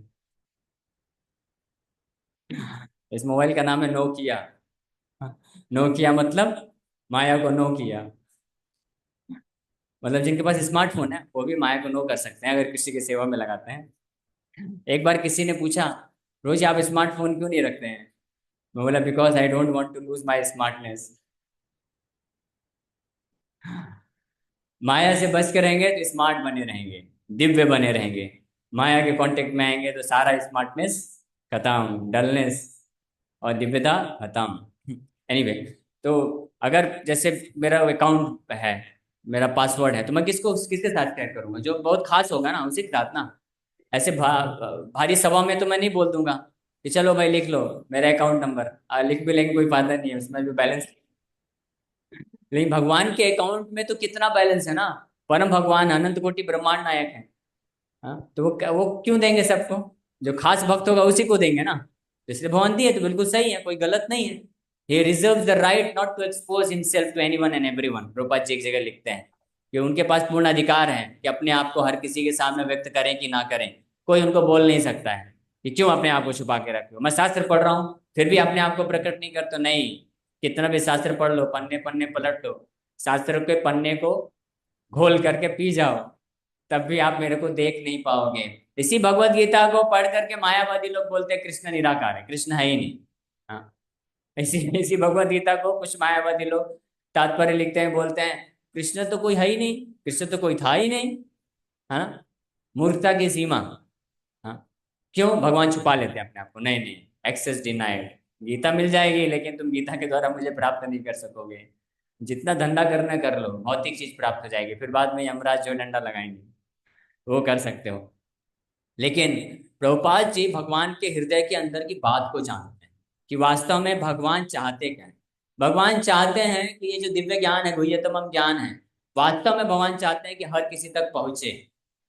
इस मोबाइल का नाम है नोकिया। नोकिया मतलब माया को नो किया। मतलब जिनके पास स्मार्टफोन है वो भी माया को नो कर सकते हैं अगर किसी की सेवा में लगाते हैं। एक बार किसी ने पूछा, रोज आप स्मार्टफोन क्यों नहीं रखते हैं? मैं बोला, because I don't want to lose my smartness. माया से बच के रहेंगे तो स्मार्ट बने रहेंगे, दिव्य बने रहेंगे। माया के कांटेक्ट में आएंगे तो सारा स्मार्टनेस खत्म, डलनेस और दिव्यता खत्म। एनीवे, तो अगर जैसे मेरा अकाउंट है, मेरा पासवर्ड है, तो मैं किसके साथ शेयर करूंगा? जो बहुत खास होगा ना उसी के साथ ना। ऐसे भारी सभा में तो मैं नहीं बोल दूंगा कि चलो भाई लिख लो मेरा अकाउंट नंबर। लिख भी लेंगे, कोई फायदा नहीं है, उसमें भी बैलेंस। लेकिन भगवान के अकाउंट में तो कितना बैलेंस है ना। परम भगवान अनंत कोटि ब्रह्मांड नायक है। हाँ, तो वो क्यों देंगे सबको? जो खास भक्त होगा उसी को देंगे ना। तो इसलिए भगवान दिए तो बिल्कुल सही है, कोई गलत नहीं है। He reserve the right not to expose himself to anyone and everyone. Prabhupada ji एक जगह लिखते हैं कि उनके पास पूर्ण अधिकार है कि अपने आप को हर किसी के सामने व्यक्त करें कि ना करें। कोई उनको बोल नहीं सकता है कि क्यों अपने आप को छुपा के रखे हो। मैं शास्त्र पढ़ रहा हूँ फिर भी अपने आप को प्रकट नहीं करते, नहीं। कितना भी शास्त्र पढ़ लो, पन्ने पन्ने पलट लो, शास्त्र के पन्ने को घोल करके पी जाओ, तब भी आप मेरे को देख नहीं पाओगे। इसी भगवत गीता को पढ़ करके मायावादी लोग बोलते हैं कृष्ण निराकार है, कृष्ण है ही नहीं। हाँ, ऐसी ऐसी भगवत गीता को कुछ मायावादी लोग तात्पर्य लिखते हैं, बोलते हैं कृष्ण तो कोई है ही नहीं, कृष्ण तो कोई था ही नहीं, है ना। मूर्खता की सीमा। हाँ, क्यों भगवान छुपा लेते हैं अपने आप को, नहीं नहीं, एक्सेस डिनाइड। गीता मिल जाएगी लेकिन तुम गीता के द्वारा मुझे प्राप्त नहीं कर सकोगे। जितना धंधा करना कर लो, भौतिक चीज प्राप्त हो जाएगी, फिर बाद में यमराज जो डंडा लगाएंगे वो कर सकते हो। लेकिन प्रभुपाद जी भगवान के हृदय के अंदर की बात को जानते हैं कि वास्तव में भगवान चाहते क्या है। भगवान चाहते हैं कि ये जो दिव्य ज्ञान है, गुह्यतम ज्ञान है, वास्तव में भगवान चाहते हैं कि हर किसी तक पहुंचे।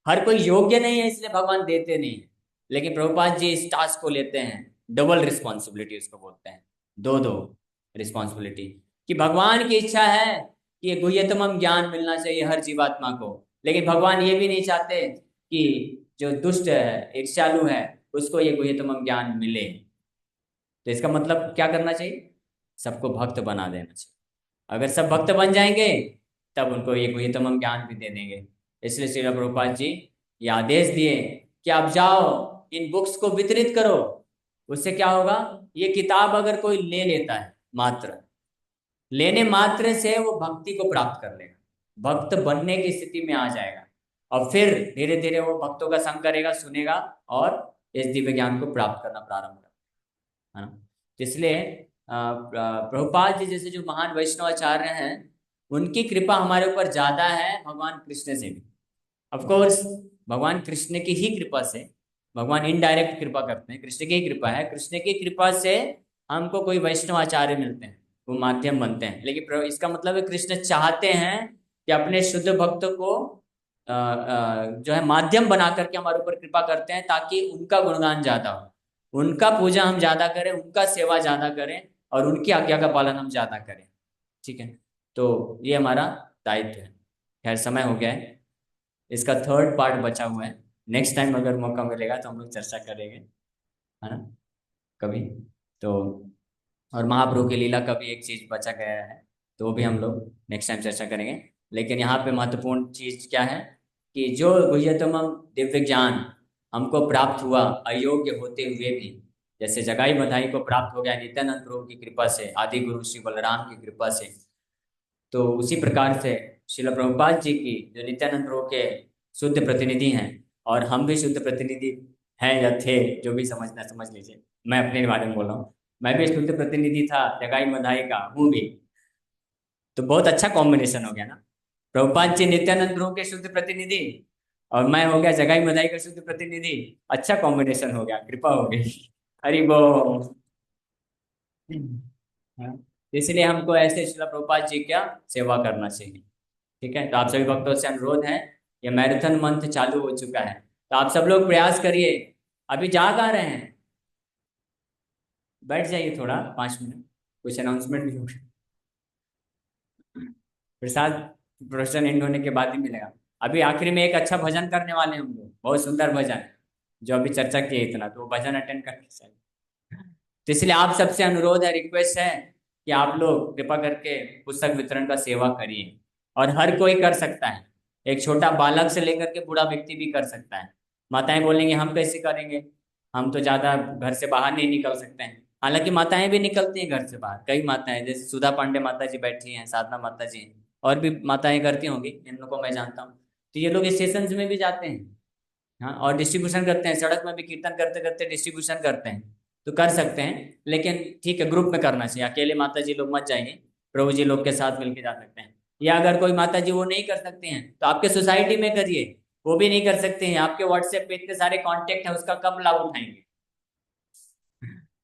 हर कोई योग्य नहीं है इसलिए भगवान देते नहीं है। लेकिन प्रभुपाद जी इस टास्क को लेते हैं, डबल रिस्पॉन्सिबिलिटी उसको बोलते हैं, दो दो रिस्पॉन्सिबिलिटी। कि भगवान की इच्छा है कि ये गुह्यतम ज्ञान मिलना चाहिए हर जीवात्मा को, लेकिन भगवान ये भी नहीं चाहते कि जो दुष्ट है, ईर्ष्यालु है, उसको ये गुह्यतम ज्ञान मिले। तो इसका मतलब क्या करना चाहिए, सबको भक्त बना देना चाहिए। अगर सब भक्त बन जाएंगे तब उनको ये गुह्यतम ज्ञान भी दे देंगे। इसलिए श्रील प्रभुपाद जी ये आदेश दिए कि आप जाओ इन बुक्स को वितरित करो। उससे क्या होगा, ये किताब अगर कोई ले लेता है मात्र, लेने मात्र से वो भक्ति को प्राप्त कर लेगा, भक्त बनने की स्थिति में आ जाएगा। और फिर धीरे धीरे वो भक्तों का संग करेगा, सुनेगा और इस दिव्य ज्ञान को प्राप्त करना प्रारंभ करेगा, है ना। तो इसलिए प्रभुपाद जी जैसे जो महान वैष्णवाचार्य हैं, उनकी कृपा हमारे ऊपर ज्यादा है भगवान कृष्ण से भी। ऑफ कोर्स भगवान कृष्ण की ही कृपा से, भगवान इनडायरेक्ट कृपा करते हैं, कृष्ण की ही कृपा है, कृष्ण की कृपा से हमको कोई वैष्णव आचार्य मिलते हैं, वो माध्यम बनते हैं। लेकिन इसका मतलब है कृष्ण चाहते हैं कि अपने शुद्ध भक्त को जो है माध्यम बना करके हमारे ऊपर कृपा करते हैं, ताकि उनका गुणगान ज्यादा हो, उनका पूजा हम ज्यादा करें, उनका सेवा ज्यादा करें और उनकी आज्ञा का पालन हम ज्यादा करें। ठीक है, तो ये हमारा दायित्व है। खैर समय हो गया है, इसका थर्ड पार्ट बचा हुआ है। नेक्स्ट टाइम अगर मौका मिलेगा तो हम लोग चर्चा करेंगे, है ना, कभी। तो और महाप्रभु की लीला का भी एक चीज बचा गया है, तो वो भी हम लोग नेक्स्ट टाइम चर्चा करेंगे। लेकिन यहाँ पे महत्वपूर्ण चीज क्या है कि जो गुह्यतम दिव्य ज्ञान हमको प्राप्त हुआ अयोग्य होते हुए भी, जैसे जगाई बधाई को प्राप्त हो गया नित्यानंद प्रभु की कृपा से, आदि गुरु श्री बलराम की कृपा से, तो उसी प्रकार से श्रील प्रभुपाद जी की जो नित्यानंद प्रभु के शुद्ध प्रतिनिधि हैं, और हम भी शुद्ध प्रतिनिधि हैं या थे, जो भी समझना समझ लीजिए, मैं अपने बारे में बोल रहा हूँ। मैं भी शुद्ध प्रतिनिधि था, जगाई मधाई का हूँ भी। तो बहुत अच्छा कॉम्बिनेशन हो गया ना, प्रभुपाद जी नित्यानंद प्रभु के शुद्ध प्रतिनिधि और मैं हो गया जगाई मधाई का शुद्ध प्रतिनिधि। अच्छा कॉम्बिनेशन हो गया, कृपा हो गई। हरि बोल। हाँ, इसलिए हमको ऐसे श्रील प्रभुपाद जी का सेवा करना चाहिए। ठीक है, तो आप सभी भक्तों से अनुरोध है, ये मैराथन मंथ चालू हो चुका है, तो आप सब लोग प्रयास करिए। अभी जाग आ रहे हैं, बैठ जाइए थोड़ा 5 मिनट, कुछ अनाउंसमेंट भी होगा। प्रसाद प्रवचन एंड होने के बाद ही मिलेगा। अभी आखिरी में एक अच्छा भजन करने वाले हैं हम लोग, बहुत सुंदर भजन जो अभी चर्चा किए इतना, तो वो भजन अटेंड करके चलिए। तो इसलिए आप सबसे अनुरोध है, रिक्वेस्ट है कि आप लोग कृपा करके पुस्तक वितरण का सेवा करिए। और हर कोई कर सकता है, एक छोटा बालक से लेकर के बूढ़ा व्यक्ति भी कर सकता है। माताएं बोलेंगे हम कैसे करेंगे, हम तो ज्यादा घर से बाहर नहीं निकल सकते हैं। हालांकि माताएं भी निकलती हैं घर से बाहर, कई माताएं जैसे सुधा पांडे माता जी बैठी हैं, साधना माता जी हैं, और भी माताएं करती होंगी, इन लोगों को मैं जानता हूँ। तो ये लोग स्टेशन में भी जाते हैं, हाँ, और डिस्ट्रीब्यूशन करते हैं, सड़क में भी कीर्तन करते करते डिस्ट्रीब्यूशन करते हैं। तो कर सकते हैं, लेकिन ठीक है ग्रुप में करना चाहिए, अकेले माता जी लोग मत जाइए, प्रभु जी लोग के साथ मिलकर जा सकते हैं। या अगर कोई माता जी वो नहीं कर सकती हैं तो आपके सोसाइटी में करिए, वो भी नहीं कर सकते हैं, आपके व्हाट्सएप पे इतने सारे कॉन्टेक्ट हैं, उसका कब लाभ उठाएंगे।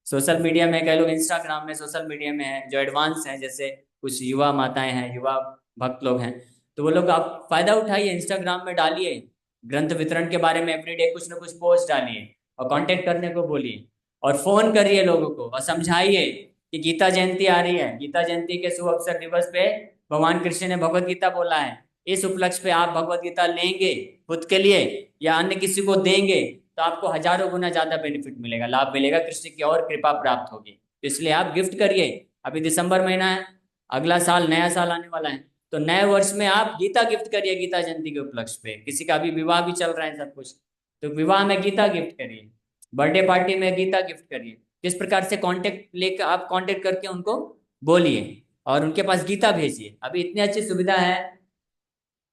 सोशल मीडिया में कई लोग इंस्टाग्राम में, सोशल मीडिया में है जो एडवांस हैं, जैसे कुछ युवा माताएं हैं, युवा भक्त लोग हैं, तो वो लोग आप फायदा उठाइए, इंस्टाग्राम में डालिए ग्रंथ वितरण के बारे में, एवरीडे कुछ ना कुछ पोस्ट डालिए और कांटेक्ट करने को बोलिए और फोन करिए लोगों को और समझाइए कि गीता जयंती आ रही है, गीता जयंती के शुभ अवसर दिवस पे भगवान कृष्ण ने भगवत गीता बोला है, इस उपलक्ष्य पे आप भगवत गीता लेंगे खुद के लिए या अन्य किसी को देंगे तो आपको हजारों गुना ज्यादा बेनिफिट मिलेगा, लाभ मिलेगा, कृष्ण की और कृपा प्राप्त होगी। तो इसलिए आप गिफ्ट करिए। अभी दिसंबर महीना है, अगला साल नया साल आने वाला है, तो नए वर्ष में आप गीता गिफ्ट करिए, गीता जयंती के उपलक्ष्य पे। किसी का अभी विवाह भी चल रहा है सब कुछ, तो विवाह में गीता गिफ्ट करिए, बर्थडे पार्टी में गीता गिफ्ट करिए। किस प्रकार से कांटेक्ट लेकर आप कांटेक्ट करके उनको बोलिए और उनके पास गीता भेजिए। अभी इतनी अच्छी सुविधा है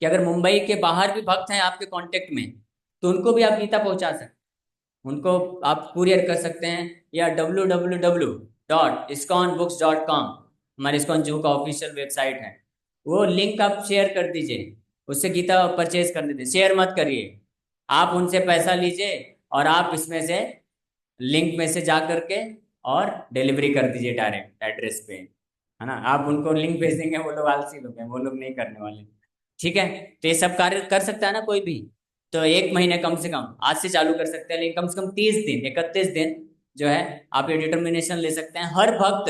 कि अगर मुंबई के बाहर भी भक्त हैं आपके कांटेक्ट में, तो उनको भी आप गीता पहुंचा सकते हैं, उनको आप कुरियर कर सकते हैं, या www.iskonbooks.com, हमारे इस्कॉन जू का ऑफिशियल वेबसाइट है, वो लिंक आप शेयर कर दीजिए, उससे गीता परचेज कर दीजिए। शेयर मत करिए, आप उनसे पैसा लीजिए और आप इसमें से लिंक में से जा करके और डिलीवरी कर दीजिए डायरेक्ट एड्रेस पे, है ना। आप उनको लिंक भेज देंगे, वो लोग आलसी लोग हैं, वो लोग नहीं करने वाले। ठीक है, तो ये सब कार्य कर सकता है ना कोई भी। तो एक महीने कम से कम आज से चालू कर सकते हैं, लेकिन कम से कम 30 दिन 31 दिन जो है आप ये डिटर्मिनेशन ले सकते हैं। हर भक्त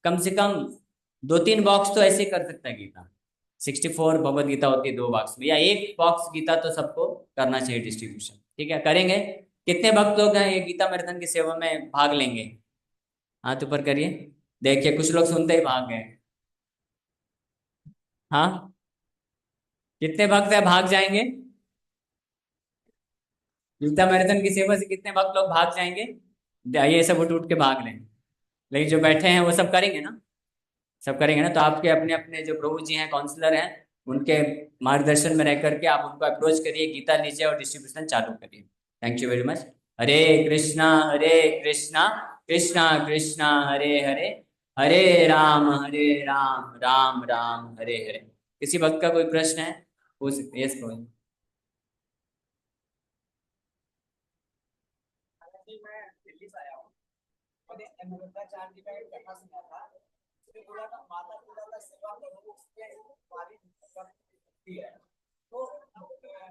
कम से कम 2-3 बॉक्स तो ऐसे कर सकता है गीता। 64 भगवत गीता होती है 2 बॉक्स में, या 1 बॉक्स गीता तो सबको करना चाहिए डिस्ट्रीब्यूशन। ठीक है, करेंगे। कितने भक्त लोग हैं ये गीता मैराथन की सेवा में भाग लेंगे? हाथ ऊपर करिए, देखिए कुछ लोग सुनते ही भाग गए। हाँ, कितने भक्त है भाग जाएंगे? गीता मैराथन की सेवा से कितने भक्त लोग भाग जाएंगे? ये सब उठ उठ के भाग लें, लेकिन जो बैठे हैं वो सब करेंगे ना, सब करेंगे ना। तो आपके अपने अपने जो प्रभु जी हैं, काउंसलर हैं, उनके मार्गदर्शन में रह करके आप उनको अप्रोच करिए, गीता लीजिए और डिस्ट्रीब्यूशन चालू करिए। Thank you very much. Hare Krishna Hare Krishna Krishna Krishna Hare Hare, Hare Ram Ram Ram Hare Hare. किसी भक्त का कोई प्रश्न है पूछ सकते हैं? यस कोई? मैं दिल्ली से आया हूँ। मैंने अमृताचार्य जी का एक कथा सुना था, उसने बोला था माता पिता का सेवा करो, उसके हमारी शक्ति है। तो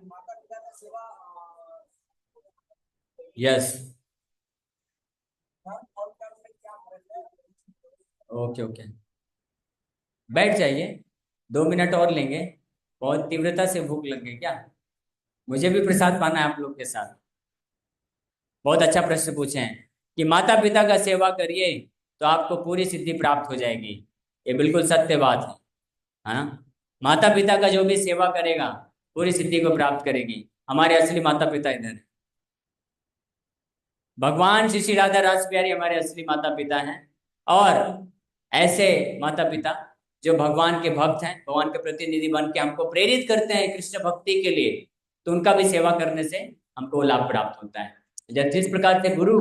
माता पिता का सेवा, यस। ओके ओके, बैठ जाइए, 2 मिनट और लेंगे। बहुत तीव्रता से भूख लग गई क्या? मुझे भी प्रसाद पाना है आप लोग के साथ। बहुत अच्छा प्रश्न पूछे हैं कि माता पिता का सेवा करिए तो आपको पूरी सिद्धि प्राप्त हो जाएगी। ये बिल्कुल सत्य बात है ना। माता पिता का जो भी सेवा करेगा पूरी सिद्धि को प्राप्त करेगी। हमारे असली माता पिता इधर हैं। भगवान श्री श्री राधा रास प्यारी हमारे असली माता पिता हैं। और ऐसे माता पिता जो भगवान के भक्त हैं, भगवान के प्रतिनिधि बन के हमको प्रेरित करते हैं कृष्ण भक्ति के लिए, तो उनका भी सेवा करने से हमको लाभ प्राप्त होता है। जिस प्रकार से गुरु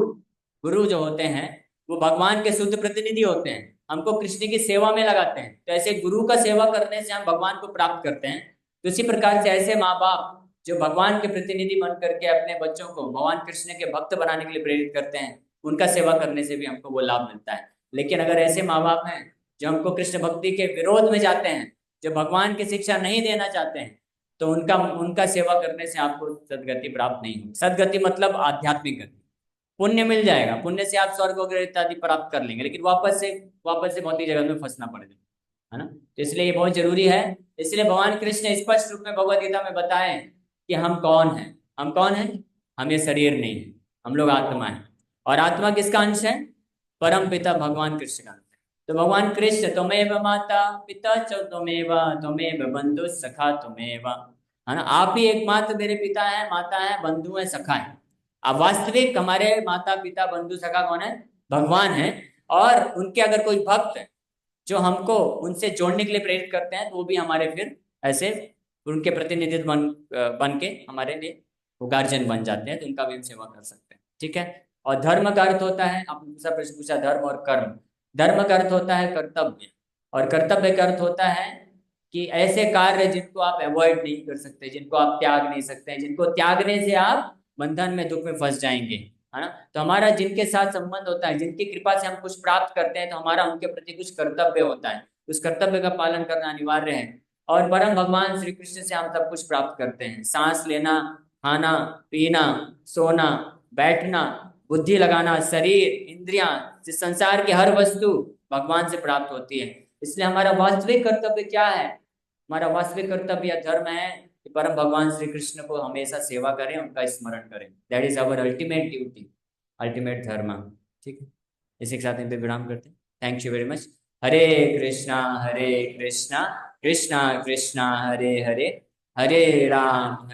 गुरु जो होते हैं वो भगवान के शुद्ध प्रतिनिधि होते हैं, हमको कृष्ण की सेवा में लगाते हैं, तो ऐसे गुरु का सेवा करने से हम भगवान को प्राप्त करते हैं। तो इसी प्रकार से ऐसे माँ बाप जो भगवान के प्रतिनिधि बन करके अपने बच्चों को भगवान कृष्ण के भक्त बनाने के लिए प्रेरित करते हैं, उनका सेवा करने से भी हमको वो लाभ मिलता है। लेकिन अगर ऐसे माँ बाप हैं जो हमको कृष्ण भक्ति के विरोध में जाते हैं, जो भगवान की शिक्षा नहीं देना चाहते हैं, तो उनका उनका सेवा करने से आपको सदगति प्राप्त नहीं होगी। सदगति मतलब आध्यात्मिक गति। पुण्य मिल जाएगा, पुण्य से आप स्वर्ग वगैरह इत्यादि प्राप्त कर लेंगे, लेकिन वापस से भौतिक जगत में फंसना पड़ेगा, है ना। तो इसलिए ये बहुत जरूरी है। इसलिए भगवान कृष्ण स्पष्ट रूप में भगवद गीता में बताएं कि हम कौन हैं। हम कौन हैं? हम ये शरीर नहीं है, हम लोग आत्मा है। और आत्मा किसका अंश है? परम पिता भगवान कृष्ण का अंश है। तो भगवान कृष्ण त्वमेव माता पिता च त्वमेव त्वमेव बंधु सखा त्वमेव, है ना। आप ही एकमात्र मेरे पिता है, माता है, बंधु है, सखा है। अब वास्तविक हमारे माता पिता बंधु सखा कौन है? भगवान है। और उनके अगर कोई भक्त है जो हमको उनसे जोड़ने के लिए प्रेरित करते हैं, तो वो भी हमारे फिर ऐसे उनके प्रतिनिधित्व बन के हमारे लिए वो गार्जियन बन जाते हैं, तो उनका भी हम सेवा कर सकते हैं। ठीक है। और धर्म का अर्थ होता है, आपने दूसरा प्रश्न पूछा धर्म और कर्म। धर्म का अर्थ होता है कर्तव्य, और कर्तव्य का अर्थ होता है कि ऐसे कार्य जिनको आप अवॉइड नहीं कर सकते, जिनको आप त्याग नहीं सकते, जिनको त्यागने से आप बंधन में दुख में फंस जाएंगे, है ना। तो हमारा जिनके साथ संबंध होता है, जिनकी कृपा से हम कुछ प्राप्त करते हैं, तो हमारा उनके प्रति कुछ कर्तव्य होता है, उस कर्तव्य का पालन करना अनिवार्य है। और परम भगवान श्री कृष्ण से हम सब कुछ प्राप्त करते हैं। सांस लेना, खाना, पीना, सोना, बैठना, बुद्धि लगाना, शरीर, इंद्रियां, इस संसार की हर वस्तु भगवान से प्राप्त होती है। इसलिए हमारा वास्तविक कर्तव्य क्या है? हमारा वास्तविक कर्तव्य या धर्म है कि परम भगवान श्री कृष्ण को हमेशा सेवा करें, उनका स्मरण करें। That is our ultimate duty, ultimate धर्म। ठीक है, इसी के साथ इन पे विराम करते हैं। Thank you very much. Hare Krishna Hare Krishna Krishna Krishna Hare Hare, Hare Ram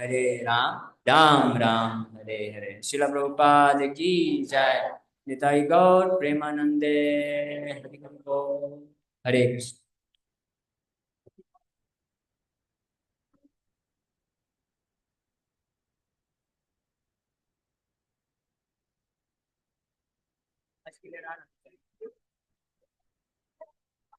Ram Ram Hare Hare. शिला प्रभुपाद की जय। निताई गौर प्रेमानंदे, हरि हरि बोल। हरे कृष्ण। आज के लिए रहा ना।